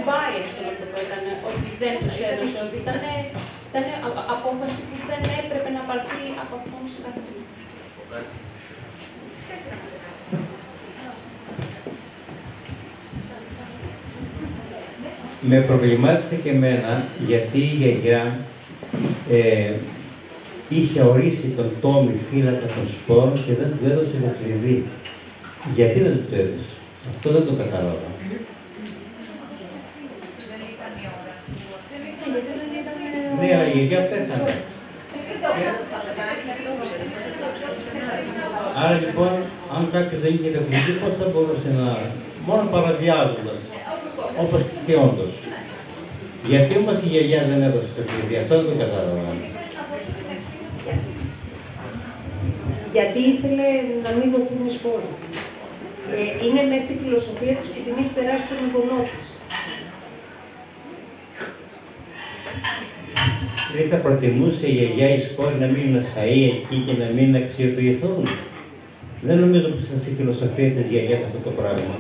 biased το αυτό που έκανε, ότι δεν τους έδωσε, ότι ήταν απόφαση που δεν έπρεπε να πάρθει από αυτόν σε κάθε περίπτωση. Με προβλημάτισε και εμένα γιατί η γιαγιά είχε ορίσει τον Τόμι φύλακα των σπόρων και δεν του έδωσε το κλειδί. Γιατί δεν του έδωσε? Αυτό δεν το κατάλαβα. Ναι, αλλά η γιαγιά πέθανε. Άρα λοιπόν, αν κάποιος δεν είχε το κλειδί, πώς θα μπορούσε να... μόνο παραδιάζοντας, όπως και όντως. Γιατί όμως η γιαγιά δεν έδωσε το κλειδί, αυτό δεν το κατάλαβα. Γιατί ήθελε να μην δοθούν οι σπόροι. Είναι μέσα στη φιλοσοφία της που την έχει περάσει τον εγγονό της. Δεν θα προτιμούσε η γιαγιά οι σπόροι να μείνουν σαΐ εκεί και να μην αξιοποιηθούν? Δεν νομίζω πως ήταν στη φιλοσοφία της γιαγιάς αυτό το πράγμα.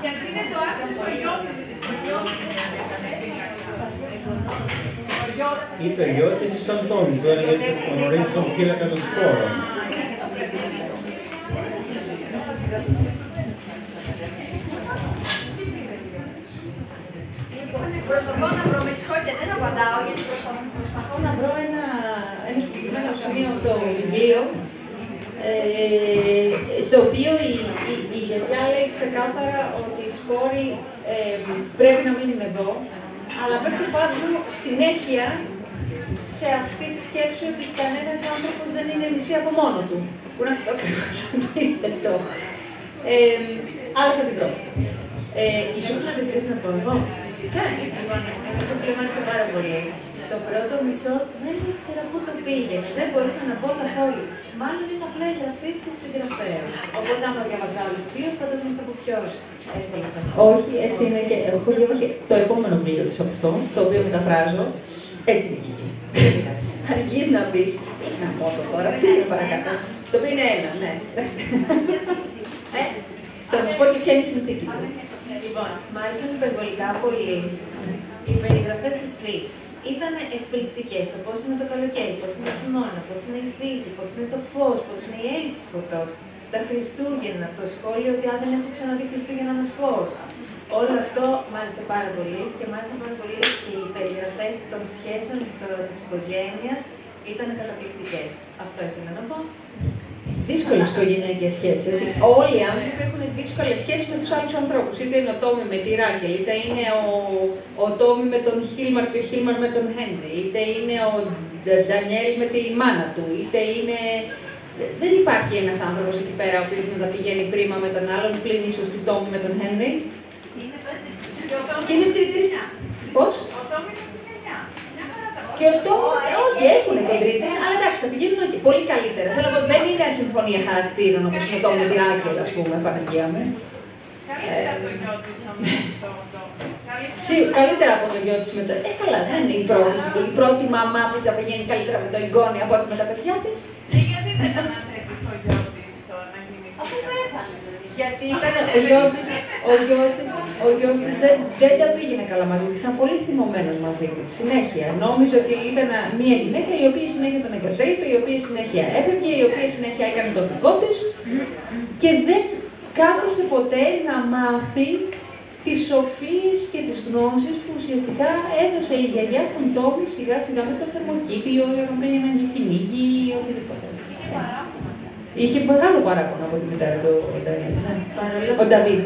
Γιατί δεν το άφησε στο γιο της, Ή το γιο της ή στον Τόμι, του έλεγε ότι γνωρίζει τον φύλακα των σπόρων. Προσπαθώ να βρω, με συγχωρείτε, δεν απαντάω, γιατί προσπαθώ να βρω ένα συγκεκριμένο σημείο στο βιβλίο, στο οποίο η γιαγιά λέει ξεκάθαρα ότι οι σπόροι πρέπει να μείνουν εδώ, αλλά πέφτει πάνω συνέχεια σε αυτή τη σκέψη ότι κανένας άνθρωπος δεν είναι νησί από μόνο του. Που είναι αυτό ακριβώς αντίθετο. Αλλά θα την βρω. Ίσως να την πεις να πω εγώ. Φυσικά, λοιπόν, εγώ το προβλημάτισα πάρα πολύ. Στο πρώτο μισό δεν ήξερα πού το πήγαινε, δεν μπορούσα να πω καθόλου. Μάλλον είναι απλά η γραφή της συγγραφέως. Οπότε, άμα διαβάζω άλλο βιβλίο, φαντάζομαι θα πω πιο εύκολα στα χέρια. Όχι, έτσι είναι και έχω διαβάσει το επόμενο βιβλίο της από αυτό, το οποίο μεταφράζω. Έτσι είναι και εκεί. Αρχίζει να πεις, είσαι να πω το τώρα, πήγαινε παρακάτω. Το οποίο είναι ένα, ναι. Θα σας πω και ποια είναι η συνθήκη του. Λοιπόν, μ' άρεσαν υπερβολικά πολύ οι περιγραφές της φύσης. Ήταν εκπληκτικές το πώς είναι το καλοκαίρι, πώς είναι το χειμώνα, πώς είναι η φύση, πώς είναι το φως, πώς είναι η έλλειψη φωτός. Τα Χριστούγεννα, το σχόλιο ότι δεν έχω ξαναδεί Χριστούγεννα με φως. Όλο αυτό μ' άρεσε πάρα πολύ και μ' άρεσαν πάρα πολύ και οι περιγραφές των σχέσεων της οικογένειας ήταν καταπληκτικές. Αυτό ήθελα να πω. Δύσκολες οικογενειακές σχέσεις, έτσι. Όλοι οι άνθρωποι έχουν δύσκολες σχέσεις με τους άλλους ανθρώπους. Είτε είναι ο Τόμι με τη Ράκελ, είτε είναι ο Τόμι με τον Χίλμαρ και ο Χίλμαρ με τον Χένρι, είτε είναι ο Ντανιέλ με τη μάνα του, είτε είναι... Δεν υπάρχει ένας άνθρωπος εκεί πέρα ο οποίος να τα πηγαίνει πρίμα με τον άλλον, πλην ίσως του Τόμι με τον Χένρι. Και είναι τρεις... Πώς? Και ο Τόμ, όχι, έχουν κοντρίτσες, αλλά εντάξει, θα πηγαίνουν πολύ καλύτερα. Θέλω να πω, δεν είναι συμφωνία χαρακτήρων όπως είναι ο Τόμ με τη Ράκελ, ας πούμε, Παναγία μου. Καλύτερα από το γιο της με το. Καλά, δεν είναι η πρώτη μαμά που τα πηγαίνει καλύτερα με το εγγόνι από ό,τι με τα παιδιά της. Γιατί δεν αναθέτει στο γιο της να γίνει. Αφού πέθανε. Γιατί ο γιος της δεν τα πήγαινε καλά μαζί της, ήταν πολύ θυμωμένος μαζί της, συνέχεια. Νόμιζε ότι ήταν μια γυναίκα η οποία συνέχεια τον εγκατέλειπε, η οποία συνέχεια έφευγε, η οποία συνέχεια έκανε το δικό της και δεν κάθισε ποτέ να μάθει τις σοφίες και τις γνώσεις που ουσιαστικά έδωσε η γιαγιά στον Τόμι σιγά σιγά μες στο θερμοκήπιο, όταν πήγαιναν για κυνήγι ή οτιδήποτε. Είχε μεγάλο παράπονο από τη μητέρα του ο Νταβίντ.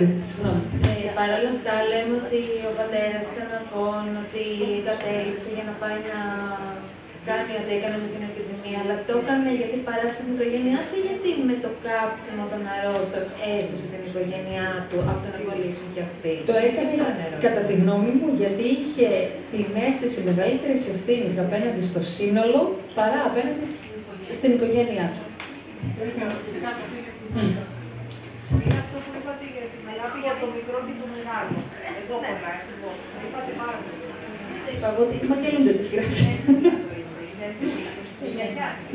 Παρ' όλα αυτά λέμε ότι ο πατέρας ήταν απόν, ότι κατέληψε για να πάει να κάνει ό,τι έκανε με την επιδημία, αλλά το έκανε γιατί παράτησε την οικογένειά του, γιατί με το κάψιμο των αρρώστων έσωσε την οικογένειά του από το να κολλήσουν κι αυτοί. Το έκανε, κατά τη γνώμη μου, γιατί είχε την αίσθηση μεγαλύτερης ευθύνης απέναντι στο σύνολο παρά απέναντι στην οικογένειά του. Είναι αυτό που είπατε για την αγάπη για το μικρό και το μεγάλο. Εδώ πολλά, ακριβώς. Είπατε πάρα πολύ. Είπα εγώ ότι η Μαγγέλου δεν το έχει γράψει.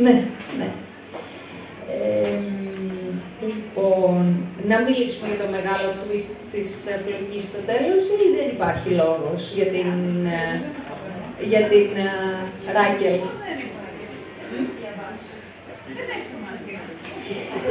Ναι. Λοιπόν, να μιλήσουμε για το μεγάλο twist της πλοκής στο τέλος ή δεν υπάρχει λόγος για την Ράκελ?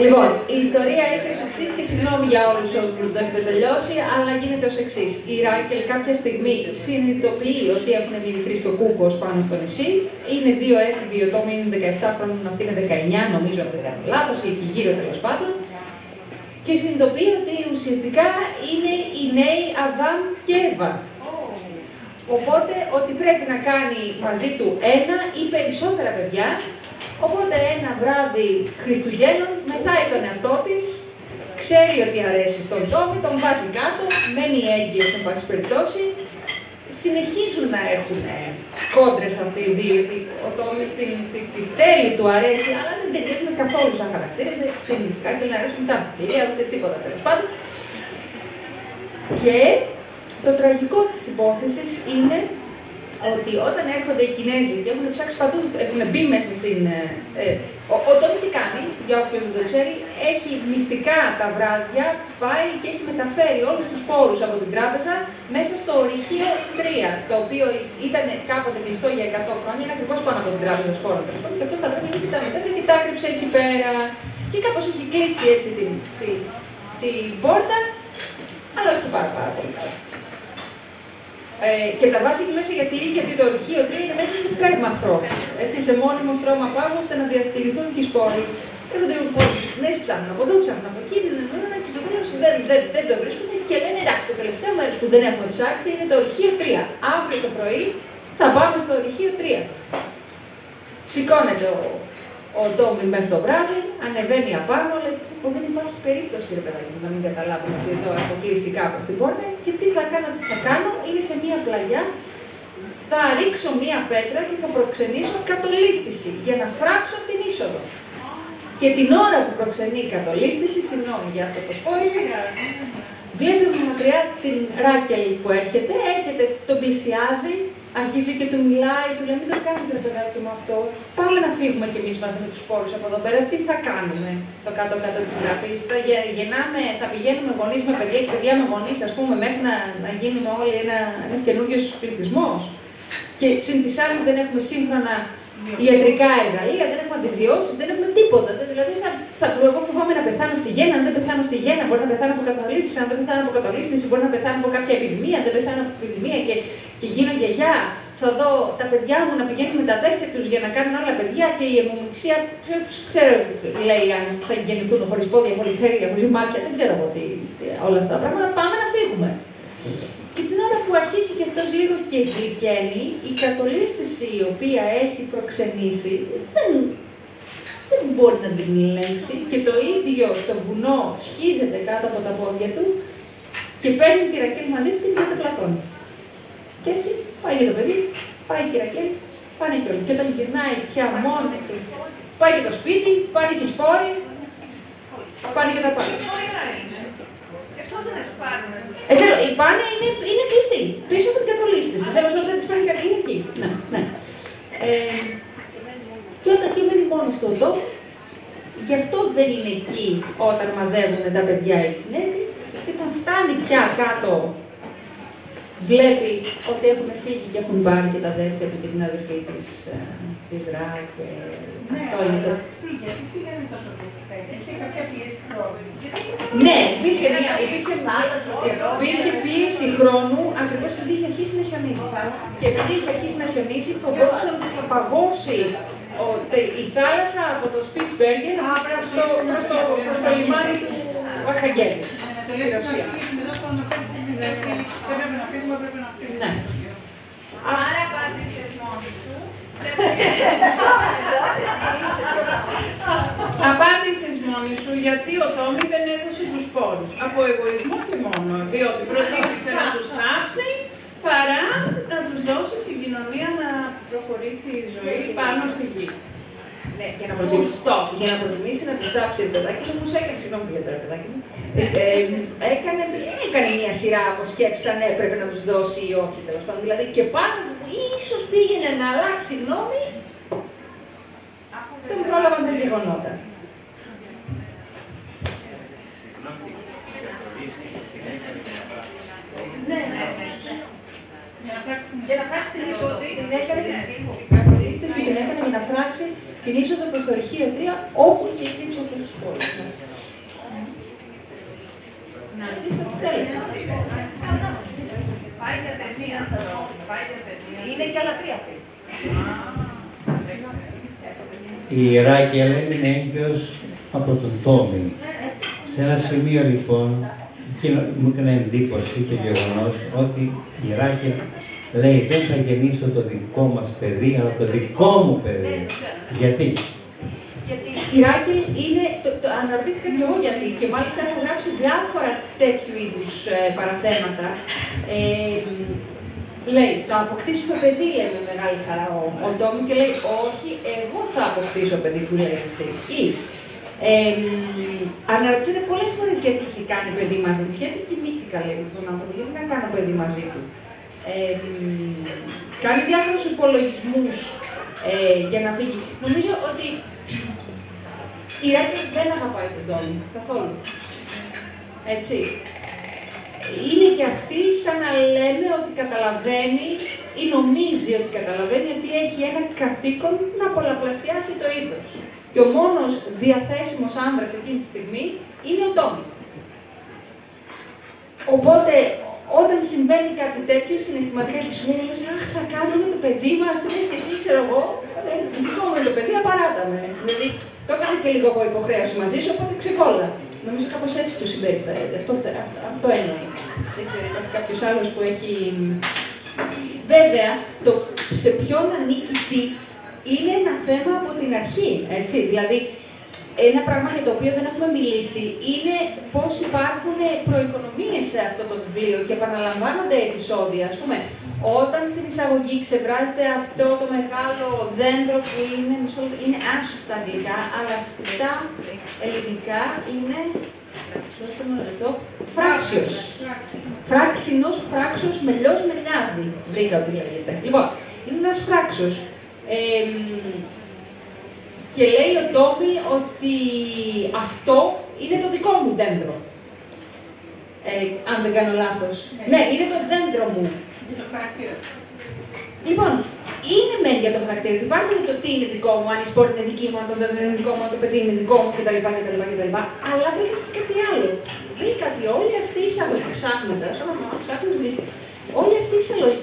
Λοιπόν, η ιστορία έχει ως εξής και συγγνώμη για όλους όσους δεν το έχετε τελειώσει, αλλά γίνεται ως εξής. Η Ράκελ κάποια στιγμή συνειδητοποιεί ότι έχουν μείνει 3 και ο Κούκος πάνω στο νησί. Είναι 2 έφηβοι, ο Τόμι είναι 17 χρόνων, αυτή είναι 19, νομίζω αν δεν κάνω λάθος, ή εκεί γύρω τέλος πάντων. Και συνειδητοποιεί ότι ουσιαστικά είναι οι νέοι Αδάμ και Εύα. Οπότε ότι πρέπει να κάνει μαζί του 1 ή περισσότερα παιδιά. Οπότε ένα βράδυ Χριστουγέννων μεθάει τον εαυτό της, ξέρει ότι αρέσει στον Τόμι, τον βάζει κάτω, μένει έγκυος εν πάση περιπτώσει. Συνεχίζουν να έχουν κόντρες αυτοί οι δύο, ότι ο Τόμι τη θέλει, του αρέσει, αλλά δεν ταιριάζουν καθόλου σαν χαρακτήρες, δεν της θέλει μυστικά, θέλει να αρέσουν τα βιβλία, ούτε τίποτα τέλος πάντων. Και το τραγικό της υπόθεσης είναι ότι όταν έρχονται οι Κινέζοι και έχουν ψάξει παντού, έχουν μπει μέσα στην. Ο Τόμι τι κάνει, για όποιος δεν το ξέρει, έχει μυστικά τα βράδια, πάει και έχει μεταφέρει όλους τους πόρους από την τράπεζα μέσα στο ορυχείο 3, το οποίο ήταν κάποτε κλειστό για 100 χρόνια, είναι ακριβώς πάνω από την τράπεζα σπόρα. Και αυτό τα βράδια έχει τα μετέφερε και τα άκρυψε εκεί πέρα. Και κάπως έχει κλείσει έτσι την πόρτα, αλλά όχι πάρα πολύ καλά. Και τα βάζει εκεί μέσα γιατί το ορυχείο 3 είναι μέσα σε πέρμαφρος, έτσι, σε μόνιμο στρώμα πάγου, ώστε να διατηρηθούν και οι σπόροι. Έρχονται οι Κινέζοι, ψάχνουν από εδώ, ψάχνουν από εκεί, και στο τέλος δεν το βρίσκουν και λένε εντάξει, το τελευταίο μέρος που δεν έχουμε ψάξει είναι το ορυχείο 3. Αύριο το πρωί θα πάμε στο ορυχείο 3. Σηκώνεται ο Τόμι μέσα το βράδυ, ανεβαίνει απάνω, λέει δεν υπάρχει περίπτωση ρε παιδάκι να μην καταλάβουμε ότι εδώ έχω κλείσει κάπως την πόρτα και τι θα κάνω, είναι σε μία πλαγιά, θα ρίξω μία πέτρα και θα προξενήσω κατολίσθηση για να φράξω την είσοδο. Και την ώρα που προξενεί η κατολίσθηση, συγγνώμη για αυτό το spoiler, βλέπει μακριά την Ράκελ που έρχεται, τον πλησιάζει, αρχίζει και του μιλάει, του λέει μην το κάνεις ρε παιδάκι μου αυτό, πάμε να φύγουμε κι εμείς μαζί με τους σπόρους από εδώ πέρα, τι θα κάνουμε στο κάτω-κάτω της γραφής, θα πηγαίνουμε γονείς με παιδιά και παιδιά με γονείς, ας πούμε, μέχρι να γίνουμε όλοι ένας καινούριος πληθυσμός. Και συν της άλλης δεν έχουμε σύγχρονα ιατρικά εργαλεία, δεν έχουμε αντιβιώσεις, δεν έχουμε τίποτα. Δηλαδή, εγώ φοβάμαι να πεθάνω στη γέννα, αν δεν πεθάνω στη γέννα, μπορεί να πεθάνω από καταλήστηση, αν δεν πεθάνω από καταλήστηση, μπορεί να πεθάνω από κάποια επιδημία, αν δεν πεθάνω από επιδημία και γίνω γιαγιά. Θα δω τα παιδιά μου να πηγαίνουν με τα αδέρφια τους για να κάνουν άλλα παιδιά και η αιμομιξία, ποιος ξέρω, λέει, αν θα γεννηθούν χωρίς πόδια, χωρίς χέρια, χωρίς μάτια, δεν ξέρω εγώ όλα αυτά τα πράγματα. Πάμε να φύγουμε. Και την ώρα που αρχίσει και αυτός λίγο και γλυκαίνει, η κατολίσθηση η οποία έχει προξενήσει δεν μπορεί να την ελέγξει και το ίδιο το βουνό σχίζεται κάτω από τα πόδια του και παίρνει τη Ρακέλ μαζί του και την καταπλακώνει. Και έτσι πάει για το παιδί, πάει και η Ρακέλ Πάνε και όλοι. Και όταν γυρνάει πια μόνος του, πάει και το σπίτι, πάνε και οι σπόροι, πάνε και τα πάντα. Οι πάνε είναι κλειστοί, πίσω από την κατολίσθηση. Τέλος πάντων δεν τις πάνε κανένα, είναι εκεί. Ναι. Και όταν και μένει μόνος του ο Ντόμ, γι' αυτό δεν είναι εκεί όταν μαζεύουν τα παιδιά οι Κινέζοι, και όταν φτάνει πια κάτω, βλέπει ότι έχουν φύγει και έχουν πάρει και τα αδέρφια του και την αδερφή της Ρα και αυτό είναι το... Γιατί φύγανε τόσο πιεστικά, είχε κάποια πίεση χρόνου. Ναι, υπήρχε πίεση χρόνου ακριβώς επειδή είχε αρχίσει να χιονίσει. Και επειδή είχε αρχίσει να χιονίσει, φοβόντουσαν ότι θα παγώσει η θάλασσα από το Σπίτσμπεργκεν προς το λιμάνι του Αρχαγγέλου, στη Ρωσία. Ναι. Άρα απάντησες μόνη σου. Απάντησες μόνη σου γιατί ο Τόμι δεν έδωσε τους σπόρους. Από εγωισμό και μόνο. Διότι προτίμησε να τους θάψει παρά να τους δώσει στην κοινωνία να προχωρήσει η ζωή πάνω στη γη. Ναι, για να προτιμήσει να τους θάψει το παιδάκι μου, όμως έκανε, συγγνώμη για τώρα παιδάκι μου, έκανε μια σειρά από σκέψεις αν έπρεπε να τους δώσει ή όχι, τέλος πάντων. Δηλαδή και πάνω που ίσως πήγαινε να αλλάξει γνώμη, τον πρόλαβαν τα γεγονότα. Ναι. Για να φράξει την είσοδο, την έκανε για να φράξει την είσοδο προς το αρχείο 3, όπου είχε κρύψει αυτούς τους χώρους. Να ρωτήσετε τι θέλετε. Πάει για ταινία. Είναι και άλλα 3 αυτή. Η Ράκελ είναι έγκυος από τον Τόμι. Σε ένα σημείο λοιπόν, μου έκανε εντύπωση το γεγονός ότι η Ράκελ λέει δεν θα γεννήσω το δικό μας παιδί, αλλά το δικό μου παιδί. Γιατί? Γιατί η Ράκελ είναι, αναρωτήθηκα κι εγώ γιατί, και μάλιστα έχω γράψει διάφορα τέτοιου είδους παραθέματα. Λέει, θα αποκτήσουμε παιδί, λέει με μεγάλη χαρά ο Τόμι, και λέει, όχι, εγώ θα αποκτήσω παιδί, που λέει αυτή. Ή, αναρωτιέται πολλές φορές γιατί είχε κάνει παιδί μαζί του, γιατί κοιμήθηκα, λέει, με αυτόν τον άνθρωπο, γιατί να κάνω παιδί μαζί του. Κάνει διάφορους υπολογισμούς για να φύγει. Νομίζω ότι η Ράκελ δεν αγαπάει τον Τόμι, καθόλου. Έτσι. Είναι και αυτή σαν να λέμε ότι καταλαβαίνει ή νομίζει ότι καταλαβαίνει ότι έχει ένα καθήκον να πολλαπλασιάσει το είδος. Και ο μόνος διαθέσιμος άντρας εκείνη τη στιγμή είναι ο Τόμι. Οπότε, όταν συμβαίνει κάτι τέτοιο συναισθηματικά και σου λέει, αχ, θα κάνουμε το παιδί μας, το λες και εσύ, ξέρω εγώ, δικό μου είναι το παιδί, απαράταμε. Δηλαδή, το έκανε και λίγο από υποχρέωση μαζί σου, οπότε ξεκόλα. Νομίζω κάπως έτσι του συμπεριφέρεται. Αυτό εννοεί. Δεν ξέρω, υπάρχει κάποιος άλλος που έχει... Βέβαια, το σε ποιον ανήκει τι είναι ένα θέμα από την αρχή, έτσι. Δηλαδή, ένα πράγμα για το οποίο δεν έχουμε μιλήσει είναι πώς υπάρχουν προοικονομίες σε αυτό το βιβλίο και επαναλαμβάνονται επεισόδια. Ας πούμε, όταν στην εισαγωγή ξεβράζεται αυτό το μεγάλο δέντρο που είναι άσχη στα αγγλικά, αλλά στα ελληνικά είναι, δώστε μου ένα λεπτό, φράξιος. Φράξινος, φράξος, μελιός, μελιάδι. Βρήκα ότι λέγεται. Λοιπόν, είναι ένας φράξος. Και λέει ο Τόμι ότι αυτό είναι το δικό μου δέντρο. Αν δεν κάνω λάθος. Ναι, είναι το δέντρο μου. Για το χαρακτήρα. Λοιπόν, είναι μεν για το χαρακτήρα του. Υπάρχει το τι είναι δικό μου, αν η σπόρη είναι δική μου, αν το δέντρο είναι δικό μου, αν το παιδί είναι δικό μου κτλ. Αλλά βρήκα και κάτι άλλο. Βρήκα ότι όλη αυτή η εισαγωγή, ψάχνοντας, βρίσκεις, όλη αυτή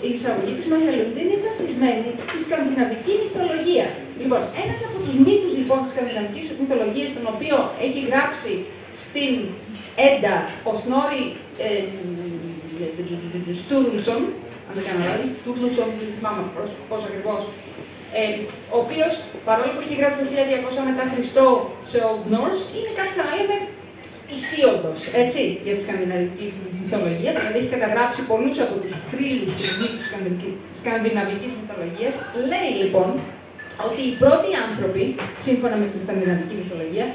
η εισαγωγή της Μαχαιολίνη είναι βασισμένη στη σκανδιναβική μυθολογία. Λοιπόν, ένας από τους μύθους λοιπόν, της σκανδιναβικής μυθολογίας, τον οποίο έχει γράψει στην Έντα ο Σνόρι Στούρλσον, αν δεν κάνω λάθος, Στούρλσον, δεν θυμάμαι πώς ακριβώς, ο οποίος, παρόλο που έχει γράψει το 1200 μετά Χριστό σε Old Norse, είναι κάτι σαν να λέμε ισίωδος, έτσι, για τη σκανδιναβική μυθολογία, δηλαδή έχει καταγράψει πολλούς από τους θρύλους και μύθους σκανδιναβικής μυθολογίας. Λέει λοιπόν ότι οι πρώτοι άνθρωποι, σύμφωνα με την σκανδιναβική μυθολογία,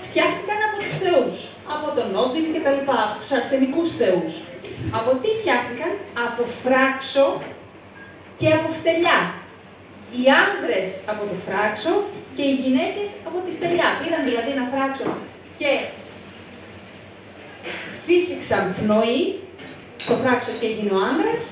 φτιάχτηκαν από τους θεούς, από τον Όντιν και τα λοιπά, από τους αρσενικούς θεούς. Από τι φτιάχτηκαν? Από φράξο και από φτελιά. Οι άνδρες από το φράξο και οι γυναίκες από τη φτελιά. Πήραν δηλαδή ένα φράξο και φύσηξαν πνοή στο φράξο και έγινε ο άνδρας.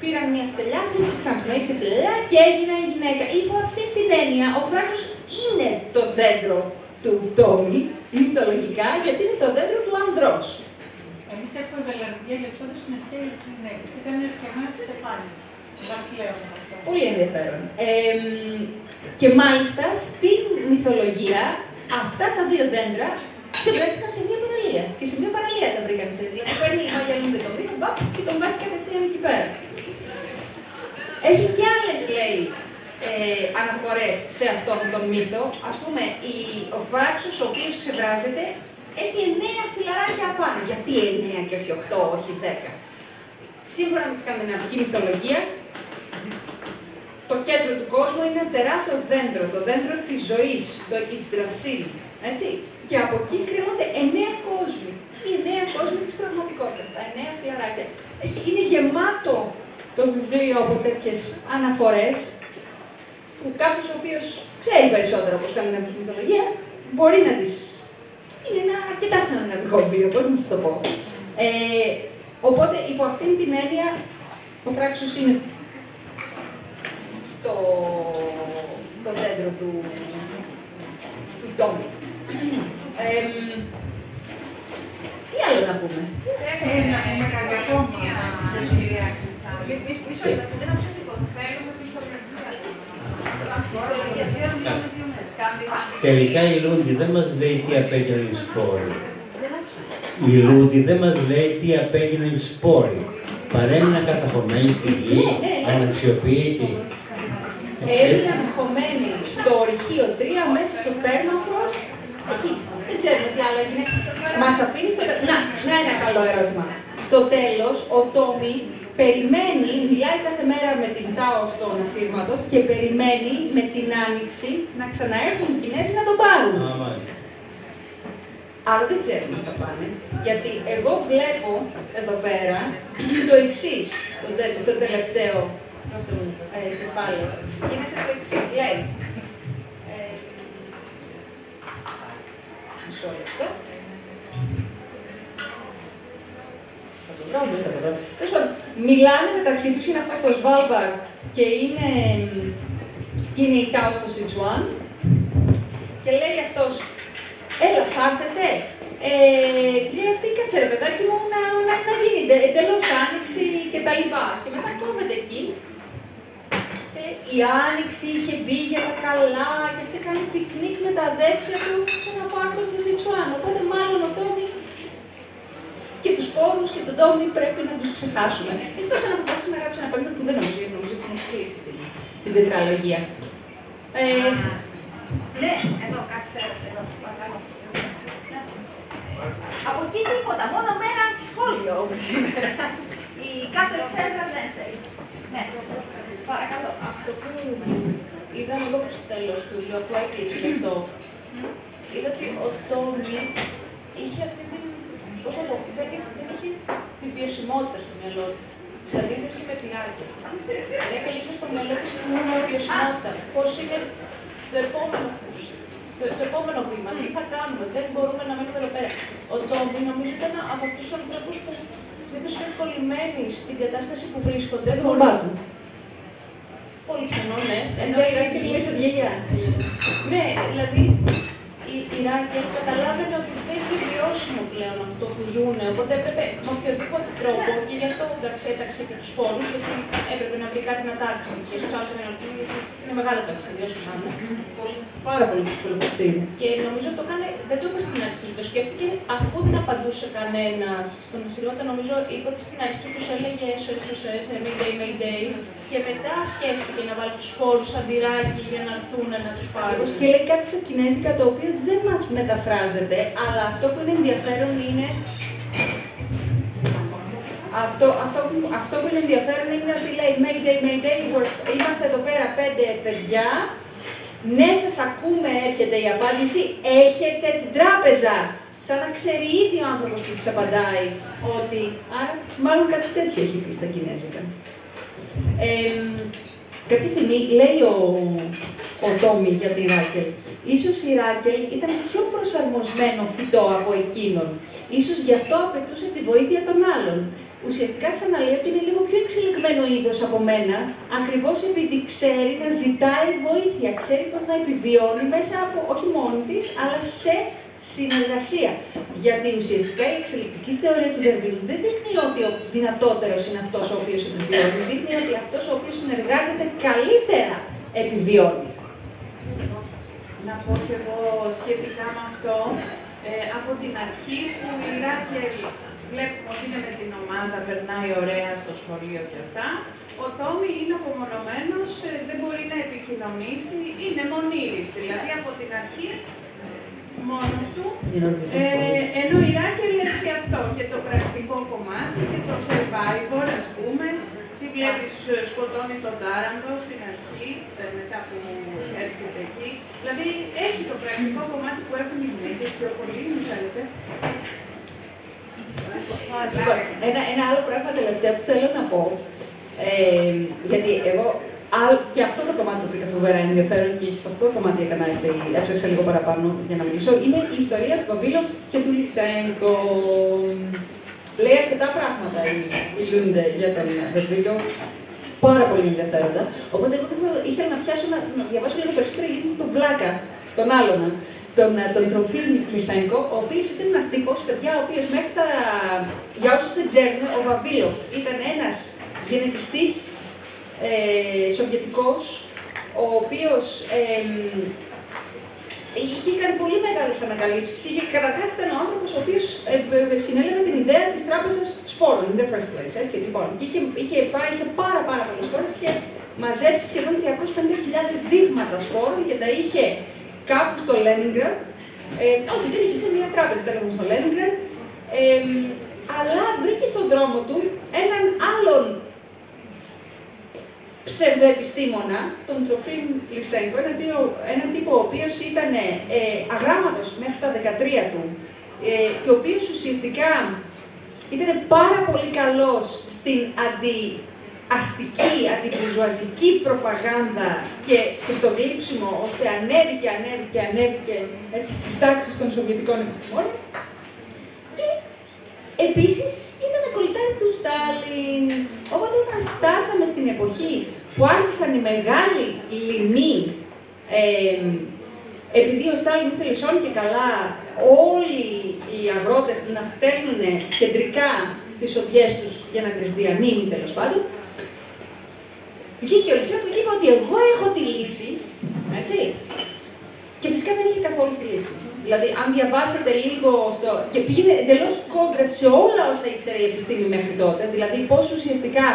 Πήραν μια φτελιά, φύσηξαν πνοή στη φτελιά και έγινε η γυναίκα. Υπό αυτή την έννοια, ο φράξος είναι το δέντρο του Τόμι, μυθολογικά, γιατί είναι το δέντρο του ανδρός. Εμείς έχουμε βελαρδιά για εξώτερες στην ευχαίρεια της γυναίκας. Ήταν φτιαγμένα τη Στεφάνης. Πολύ ενδιαφέρον. Και μάλιστα στην μυθολογία αυτά τα δύο δέντρα ξεβρέθηκαν σε μια παραλία. Και σε μια παραλία τα βρήκαν αυτοί. Δηλαδή παίρνει η Μάγια Λούντε τον μύθο και τον βάζει κατευθείαν εκεί πέρα. Έχει και άλλες, λέει, αναφορές σε αυτόν τον μύθο. Ας πούμε, ο φράξος ο οποίος ξεβράζεται έχει 9 φυλαράκια απάνω. Γιατί 9 και όχι 8, όχι 10. Σύμφωνα με τη σκανδιναβική μυθολογία, το κέντρο του κόσμου είναι ένα τεράστιο δέντρο, το δέντρο της ζωής, το Ιντρασίλ, έτσι. Και από εκεί κρέμονται 9 κόσμοι, οι 9 κόσμοι της πραγματικότητας, τα 9 φυλαράκια. Είναι γεμάτο το βιβλίο από τέτοιες αναφορές, που κάποιος ο οποίος ξέρει περισσότερο από σκανδιναβική μυθολογία, μπορεί να τις... Είναι ένα αρκετά σκανδιναβικό βιβλίο, πώς να σας το πω. Οπότε, υπό αυτήν την έννοια, ο φράξος είναι το δέντρο του Τόμι. Τι άλλο να πούμε? Ένα κάτι ακόμα. Μισό λεπτό, δεν άκουσα τίποτα. Θέλουμε Τελικά η Λούντι δεν μας λέει τι απέγιναν οι σπόροι. Η Λούντι δεν μας λέει τι απέγιναν οι σπόροι. Παρέμειναν καταχωμένοι στη γη, αναξιοποιητοί. Έμειναν χωμένοι στο ορυχείο 3 μέσα στο πέρμαφρος. Εκεί. Δεν ξέρουμε τι άλλο έγινε. Μας αφήνει στο τέλος. Να ένα καλό ερώτημα. Στο τέλος, ο Τόμι περιμένει, μιλάει κάθε μέρα με την Τάο στον Ασύρματο και περιμένει με την Άνοιξη να ξαναέρθουν οι Κινέζοι να τον πάρουν. Άρα δεν ξέρουμε τι θα πάνε. Γιατί εγώ βλέπω εδώ πέρα το εξής, στο τελευταίο κεφάλαιο. Γίνεται το εξής, λέει. Μισό λεπτό. Θα το βρω, δεν θα το βρω. Τέλος πάντων, μιλάνε μεταξύ τους, είναι αυτός το Σβάλμπαρ και είναι η Τάο στο Σιτσουάν. Και λέει αυτός, έλα, θα έρθετε. Και λέει αυτή, κάτσε ρε παιδάκι μου, να γίνει εντελώς άνοιξη και τα λοιπά. Και μετά κόβεται εκεί. Και λέει, η άνοιξη είχε μπει για τα καλά και αυτή κάνει πικνίκ με τα αδέρφια του σε ένα πάρκο στο Σιτσουάν. Οπότε μάλλον ο Τόμι και τους σπόρους και τον Τόμι πρέπει να τους ξεχάσουμε. Εκτός αν αποφασίσει να γράψει ένα παλιό που δεν νομίζω ότι έχει κλείσει την τετραλογία. Ναι, εδώ κάτι θέλω, εδώ, παρακαλώ. Από εκεί τίποτα, μόνο με ένα σχόλιο όπως σήμερα. Η κάτω εξέδρα δεν θέλει. Ναι, παρακαλώ. Αυτό που είδαμε εδώ προς το τέλος του βιβλίου, αφού έκλεισε αυτό, είδα ότι ο Τόμι είχε αυτή την, πώς να πω, δεν είχε την βιωσιμότητα στο μυαλό του. Σε αντίθεση με τη Ράκελ. Η Ράκελ είχε στο μυαλό της μόνο βιωσιμότητα. Πώς είναι το επόμενο βήμα, τι θα κάνουμε, δεν μπορούμε να μείνουμε εδώ πέρα. Ο Τόμι νομίζω ήταν από αυτούς τους ανθρώπους που συνήθως είναι κολλημένοι στην κατάσταση που βρίσκονται. Πολύ πιθανό, ναι. Ενώ η Ράκελ είναι σε διαγιά. Ναι, δηλαδή η Ράκελ καταλάβαινε ότι δεν είναι βιώσιμο πλέον αυτό που ζουνε, οπότε έπρεπε με οποιοδήποτε τρόπο και γι' αυτό αφόνταξε, έταξε και τους σπόρους, γιατί έπρεπε να βρει κάτι να τάξει. Και στους άλλους να ενωθεί, γιατί είναι μεγάλο ταξίδι, όσο να είναι. Πάρα πολύ δύσκολο ταξίδι. Και νομίζω το έκανε, δεν το είπε στην αρχή, το σκέφτηκε αφού δεν απαντούσε κανένας. Στον Ισηλότα νομίζω είπε ότι στην αρχή τους έλεγε SOS, Mayday, Mayday. Και μετά σκέφτηκε να βάλει τους σπόρους σαν τυράκι για να έρθουν να τους πάρουν. Και λέει κάτι στα κινέζικα το οποίο δεν μας μεταφράζεται, αλλά αυτό που είναι ενδιαφέρον είναι. Αυτό που είναι ενδιαφέρον είναι ότι λέει Mayday, Mayday, είμαστε εδώ πέρα 5 παιδιά. Ναι, σας ακούμε, έρχεται η απάντηση, έχετε την τράπεζα. Σαν να ξέρει ήδη ο άνθρωπος που της απαντάει ότι, άρα μάλλον κάτι τέτοιο έχει πει στα κινέζικα. Κάποια στιγμή λέει ο Τόμι για τη Ράκελ, ίσως η Ράκελ ήταν πιο προσαρμοσμένο φυτό από εκείνον. Ίσως γι' αυτό απαιτούσε τη βοήθεια των άλλων. Ουσιαστικά σαν να λέει ότι είναι λίγο πιο εξελιγμένο είδος από μένα, ακριβώς επειδή ξέρει να ζητάει βοήθεια, ξέρει πώς να επιβιώνει μέσα από, όχι μόνη της, αλλά σε συνεργασία. Γιατί ουσιαστικά η εξελικτική θεωρία του Δερβίνου δεν δείχνει ότι ο δυνατότερος είναι αυτός ο οποίος επιβιώνει, δείχνει ότι αυτός ο οποίος συνεργάζεται καλύτερα επιβιώνει. Να πω και εγώ σχετικά με αυτό, από την αρχή που η Ράκελ βλέπουμε ότι είναι με την ομάδα, περνάει ωραία στο σχολείο και αυτά, ο Τόμι είναι απομονωμένος, δεν μπορεί να επικοινωνήσει, είναι μονήρης, δηλαδή από την αρχή μόνος του, ενώ η Ράκελ έχει αυτό και το πρακτικό κομμάτι και το survivor, ας πούμε, τι βλέπεις, σκοτώνει τον Τάραντο στην αρχή, μετά που έρχεται εκεί, δηλαδή έχει το πρακτικό κομμάτι που έχουν οι γυναίκες πιο πολύ, μου φαίνεται. Λοιπόν, ένα άλλο πράγμα τελευταίο που θέλω να πω, γιατί εγώ και αυτό το κομμάτι το βρήκα φοβερά ενδιαφέρον και σε αυτό το κομμάτι έκανα έτσι, έψαξα λίγο παραπάνω για να μιλήσω, είναι η ιστορία του Βαβίλοφ και του Λισένκο. Λέει αρκετά πράγματα η Λούντε για τον Βαβίλοφ, πάρα πολύ ενδιαφέροντα. Οπότε εγώ ήθελα να πιάσω να διαβάσω λίγο περισσότερο γιατί είναι τον Βλάκα, τον άλλον. Τον Τροφίμ Λισένκο, ο οποίος ήταν ένας τύπος, παιδιά, ο οποίος μέχρι τα... Για όσους δεν ξέρουν, ο Βαβίλοφ ήταν ένας γενετιστής σοβιετικός, ο οποίος είχε κάνει πολύ μεγάλες ανακαλύψεις. Καταρχάς ήταν ο άνθρωπος ο οποίος συνέλαβε την ιδέα της τράπεζας σπόρων, in the first place, έτσι, λοιπόν. Και είχε πάει σε πάρα πολλές χώρες και μαζέψει σχεδόν 350.000 δείγματα σπόρων και τα είχε κάπου στο Λένινγκραντ, όχι δεν είχε σε μια τράπεζα, ήταν στο Λένινγκραντ, αλλά βρήκε στον δρόμο του έναν άλλον ψευδοεπιστήμονα, τον Τροφίμ Λισένκο, έναν τύπο ο οποίος ήταν αγράμματος μέχρι τα 13 του και ο οποίος ουσιαστικά ήταν πάρα πολύ καλός στην αστική, αντιμπουρζουαζική προπαγάνδα και στο γλύψιμο, ώστε ανέβηκε έτσι, στις τάξεις των Σοβιετικών επιστημόνων. Και επίσης ήταν κολλητάρι του Στάλιν. Οπότε όταν φτάσαμε στην εποχή που άρχισαν οι μεγάλοι λοιμοί, επειδή ο Στάλιν ήθελε σώνει και καλά όλοι οι αγρότες να στέλνουν κεντρικά τις οδιές τους για να τις διανύμει τέλος πάντων, βγήκε ο Λισένκο και είπε ότι εγώ έχω τη λύση, έτσι, και φυσικά δεν είχε καθόλου τη λύση. Δηλαδή, αν διαβάσετε λίγο και πήγαινε εντελώς κόντρα σε όλα όσα ήξερε η επιστήμη μέχρι τότε, δηλαδή πώς ουσιαστικά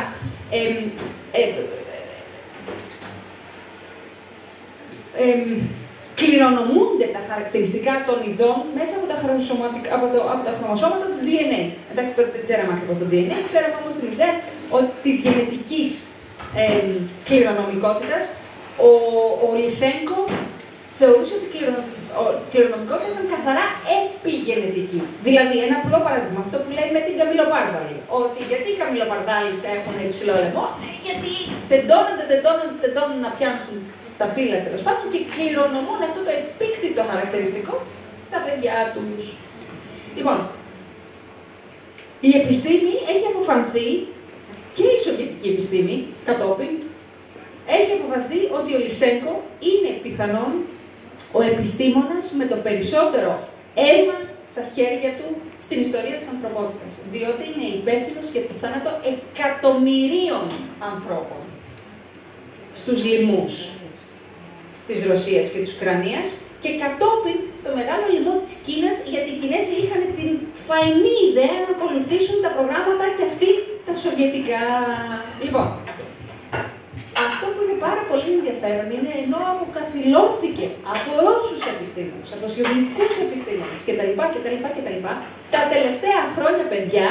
κληρονομούνται τα χαρακτηριστικά των ειδών μέσα από τα χρωμοσώματα του DNA. Εντάξει, τότε δεν ξέραμε ακριβώς το DNA, ξέραμε όμως την ιδέα της γενετικής κληρονομικότητας. Ο Λισένκο θεωρούσε ότι η κληρονομικότητα ήταν καθαρά επιγενετική. Δηλαδή, ένα απλό παράδειγμα, αυτό που λέει με την καμιλοπάρδαλη. Ότι γιατί οι καμιλοπαρδάλεις έχουν υψηλό λαιμό, γιατί τεντώνουν να πιάσουν τα φύλλα τέλος πάντων και κληρονομούν αυτό το επίκτητο χαρακτηριστικό στα παιδιά τους. Λοιπόν, η επιστήμη έχει αποφανθεί, και η σοβιετική επιστήμη κατόπιν, έχει αποφανθεί ότι ο Λισένκο είναι πιθανόν ο επιστήμονας με το περισσότερο αίμα στα χέρια του στην ιστορία της ανθρωπότητας. Διότι είναι υπεύθυνος για το θάνατο εκατομμυρίων ανθρώπων στους λοιμούς της Ρωσίας και της Ουκρανίας και κατόπιν στο μεγάλο λοιμό της Κίνας, γιατί οι Κινέζοι είχαν την φαϊνή ιδέα να ακολουθήσουν τα προγράμματα και αυτοί τα σοβιετικά. Λοιπόν, αυτό που είναι πάρα πολύ ενδιαφέρον είναι ενώ αποκαθιλώθηκε από Ρώσους επιστήμονες, από σοβιετικούς επιστήμονες κτλ. Τα τελευταία χρόνια, παιδιά,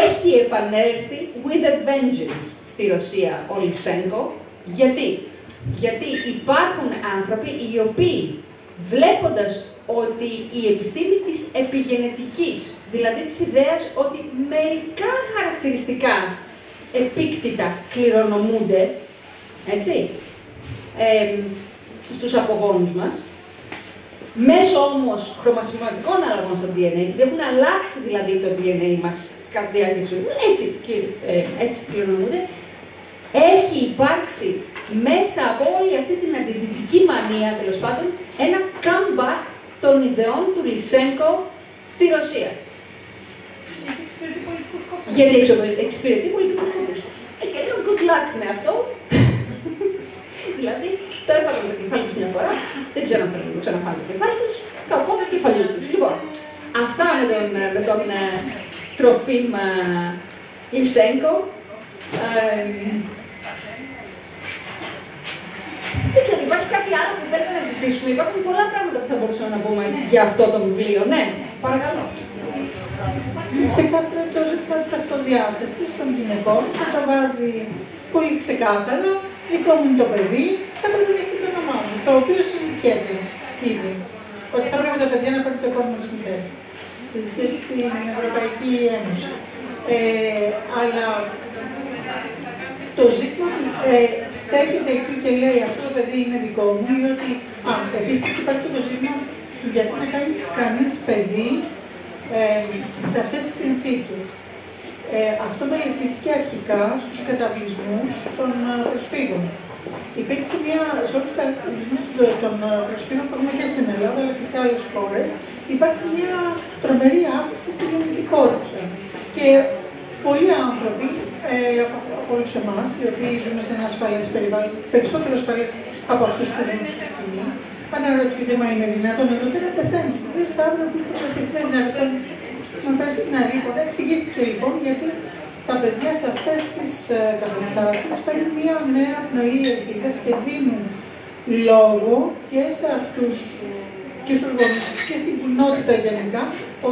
έχει επανέλθει with a vengeance στη Ρωσία ο Λισένκο. Γιατί υπάρχουν άνθρωποι οι οποίοι, βλέποντας ότι η επιστήμη της επιγενετικής, δηλαδή της ιδέας ότι μερικά χαρακτηριστικά επίκτητα κληρονομούνται, έτσι, στους απογόνους μας, μέσω όμως χρωμασηματικών αλλαγών στο DNA, επειδή έχουν αλλάξει δηλαδή το DNA μας κατά τη διάρκεια της ζωής, έτσι κληρονομούνται, έχει υπάρξει μέσα από όλη αυτή την αντιδυτική μανία, τέλος πάντων, ένα comeback των ιδεών του Λισένκο στη Ρωσία. Γιατί εξυπηρετεί πολιτικούς σκοπούς. Και λέω good luck με αυτό. Δηλαδή, το έπαιρναν το κεφάλι τους μια φορά, δεν ξέρω αν θέλουν να το ξαναφάνε το κεφάλι τους, κακό το κεφαλιού τους. Λοιπόν, αυτά με τον Τροφίμ Λισένκο. Δεν ξέρω, υπάρχει κάτι άλλο που θέλετε να συζητήσουμε. Υπάρχουν πολλά πράγματα που θα μπορούσαμε να πούμε για αυτό το βιβλίο. Ναι, παρακαλώ. Είναι ξεκάθαρα το ζήτημα της αυτοδιάθεσης των γυναικών και το βάζει πολύ ξεκάθαρα. Δικό μου είναι το παιδί, θα πρέπει να έχει το όνομά μου, το οποίο συζητιέται ήδη. Ότι θα πρέπει τα παιδιά να παίρνουν το επώνυμο της μητέρας. Συζητιέται στην Ευρωπαϊκή Ένωση. Αλλά το ζήτημα ότι στέκεται εκεί και λέει αυτό το παιδί είναι δικό μου ή ότι. Επίσης υπάρχει και το ζήτημα του γιατί να κάνει κανείς παιδί σε αυτές τις συνθήκες. Αυτό μελετήθηκε αρχικά στους καταβλισμούς των προσφύγων. Υπήρξε σε όλους τους καταβλισμούς των προσφύγων που έχουμε και στην Ελλάδα αλλά και σε άλλες χώρες, υπάρχει μια τρομερή αύξηση στη γεννητικότητα. Και πολλοί άνθρωποι, από όλους εμάς, οι οποίοι ζουν σε ένα ασφαλές περιβάλλον, περισσότερο ασφαλές από αυτούς που ζουν στη στιγμή, αναρωτιούνται, μα είναι δυνατόν εδώ πέρα να πεθαίνεις. Ξέρεις αύριο που θα πεθείς, είναι δυνατόν. Ναι, λοιπόν, εξηγήθηκε λοιπόν γιατί τα παιδιά σε αυτές τις καταστάσεις φέρνουν μια νέα πνοή ελπίδας και δίνουν λόγο και σε αυτούς και στους γονείς τους και στην κοινότητα γενικά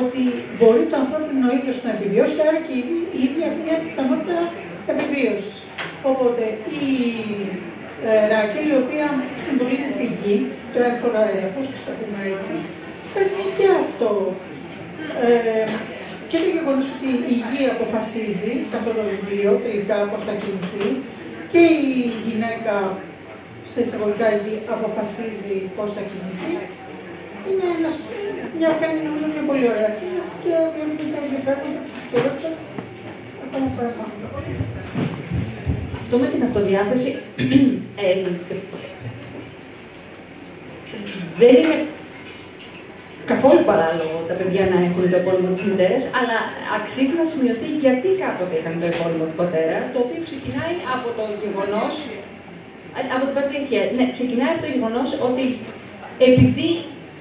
ότι μπορεί το ανθρώπινο ίδιος να επιβιώσει, άρα και η ίδια έχει μια πιθανότητα επιβίωσης. Οπότε η Ράκελ, η οποία συμβολίζει τη γη, το έμφορο έδαφος, και το πούμε έτσι, φέρνει και αυτό. Και το γεγονός ότι η γη αποφασίζει σε αυτό το βιβλίο τελικά πώς θα κινηθεί και η γυναίκα σε εισαγωγικά γη αποφασίζει πώς θα κινηθεί είναι κάνει νομίζω μια πολύ ωραία σύνδεση και βλέπουμε και για πράγματα της επικαιρότητας ακόμα παραπάνω. Αυτό με την αυτοδιάθεση δεν είναι καθόλου παράλογο τα παιδιά να έχουν το επώνυμο της μητέρας, αλλά αξίζει να σημειωθεί γιατί κάποτε είχαν το επώνυμο του πατέρα, το οποίο ξεκινάει από το γεγονός, από την πατριαρχία. Ναι, ξεκινάει από το γεγονός ότι επειδή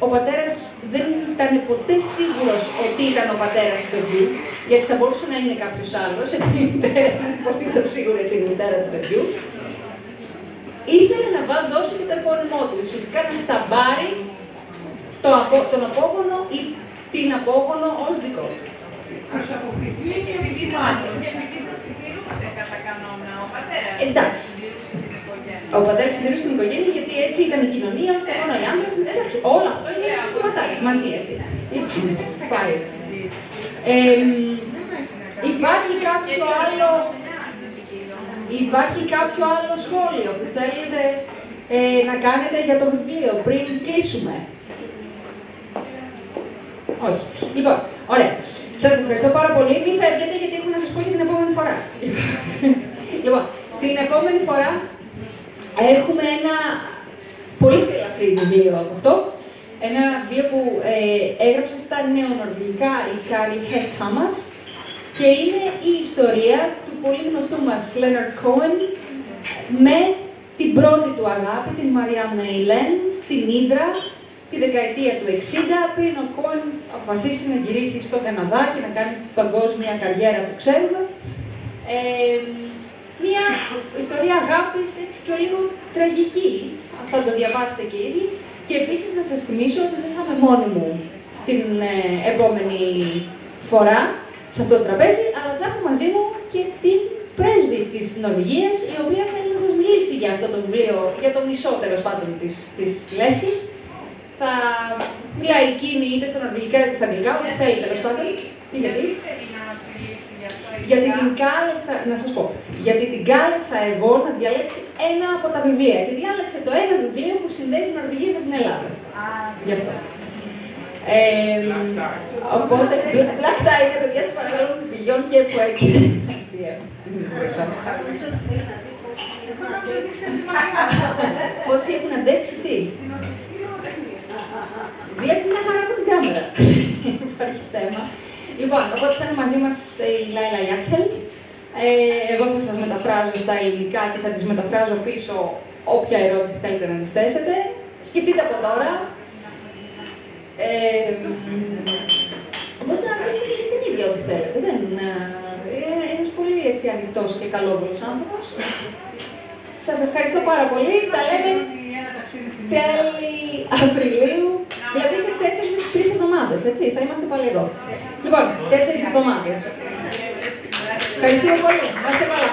ο πατέρας δεν ήταν ποτέ σίγουρος ότι ήταν ο πατέρας του παιδιού, γιατί θα μπορούσε να είναι κάποιος άλλος, επειδή η μητέρα είναι πολύ το σίγουρο ότι είναι η μητέρα του παιδιού, ήθελε να δώσει και το επώνυμό του. Ουσιαστικά να σταμπάρει τον απόγονο ή την απόγονο ως δικό του. Προς αποφυγή και επειδή το συντηρούσε κατά κανόνα ο πατέρας. Εντάξει. Ο πατέρας συντηρούσε την οικογένεια γιατί έτσι ήταν η κοινωνία, ώστε μόνο οι άντρες. Εντάξει, όλο αυτό είναι ένα συστηματάκι μαζί, έτσι. Πάει. Υπάρχει κάποιο άλλο σχόλιο που θέλετε να κάνετε για το βιβλίο πριν κλείσουμε? Όχι. Λοιπόν, ωραία. Σας ευχαριστώ πάρα πολύ. Μην φεύγετε γιατί έχω να σας πω για την επόμενη φορά. Λοιπόν, την επόμενη φορά έχουμε ένα πολύ πιο ελαφρύ βιβλίο από αυτό. Ένα βιβλίο που έγραψε στα νεονορβηγικά η Κάρι Χέστχαμαρ και είναι η ιστορία του πολύ γνωστού μας Leonard Cohen με την πρώτη του αγάπη, την Marianne Eilen, στην Ύδρα, τη δεκαετία του 60, πριν ο Cohen αποφασίσει να γυρίσει στον Καναδά και να κάνει την παγκόσμια καριέρα που ξέρουμε. Μια ιστορία αγάπης, έτσι και λίγο τραγική, θα το διαβάσετε και ήδη. Και επίσης να σας θυμίσω ότι δεν θα είμαι μόνη μου την επόμενη φορά σε αυτό το τραπέζι, αλλά θα έχω μαζί μου και την πρέσβη της Νορβηγίας, η οποία θέλει να σας μιλήσει για αυτό το βιβλίο, για το μισό τέλος πάντων της λέσχης. Θα μιλάει εκείνη είτε στα νορβηγικά είτε στα αγγλικά, ό,τι θέλει τέλος πάντων. Τι γιατί? Γιατί την κάλεσα, να σας πω, γιατί την κάλεσα εγώ να διαλέξει ένα από τα βιβλία και διάλεξε το ένα βιβλίο που συνδέει την Νορβηγία με την Ελλάδα. Γι' αυτό. Οπότε, Black Tie είναι, παιδιά, σας παρακαλώ, Beyond και Fueki. Πόσοι έχουν αντέξει τι? Βλέπει μια χαρά από την κάμερα. Υπάρχει θέμα. Λοιπόν, οπότε θα είναι μαζί μας η Λάιλα Γιάκχελ. Εγώ θα σας μεταφράζω στα ελληνικά και θα τις μεταφράζω πίσω όποια ερώτηση θέλετε να τις θέσετε. Σκεφτείτε από τώρα. Μπορείτε να ρωτήσετε και την ίδια ό,τι θέλετε. Είναι ένας πολύ έτσι ανοιχτός και καλόβολος άνθρωπος. Σας ευχαριστώ πάρα πολύ. Τα λέμε τέλη Απριλίου. Δηλαδή σε 4-3 εβδομάδες, έτσι. Θα είμαστε πάλι εδώ. Λοιπόν, 4 εβδομάδες. Ευχαριστούμε πολύ. Να είστε καλά.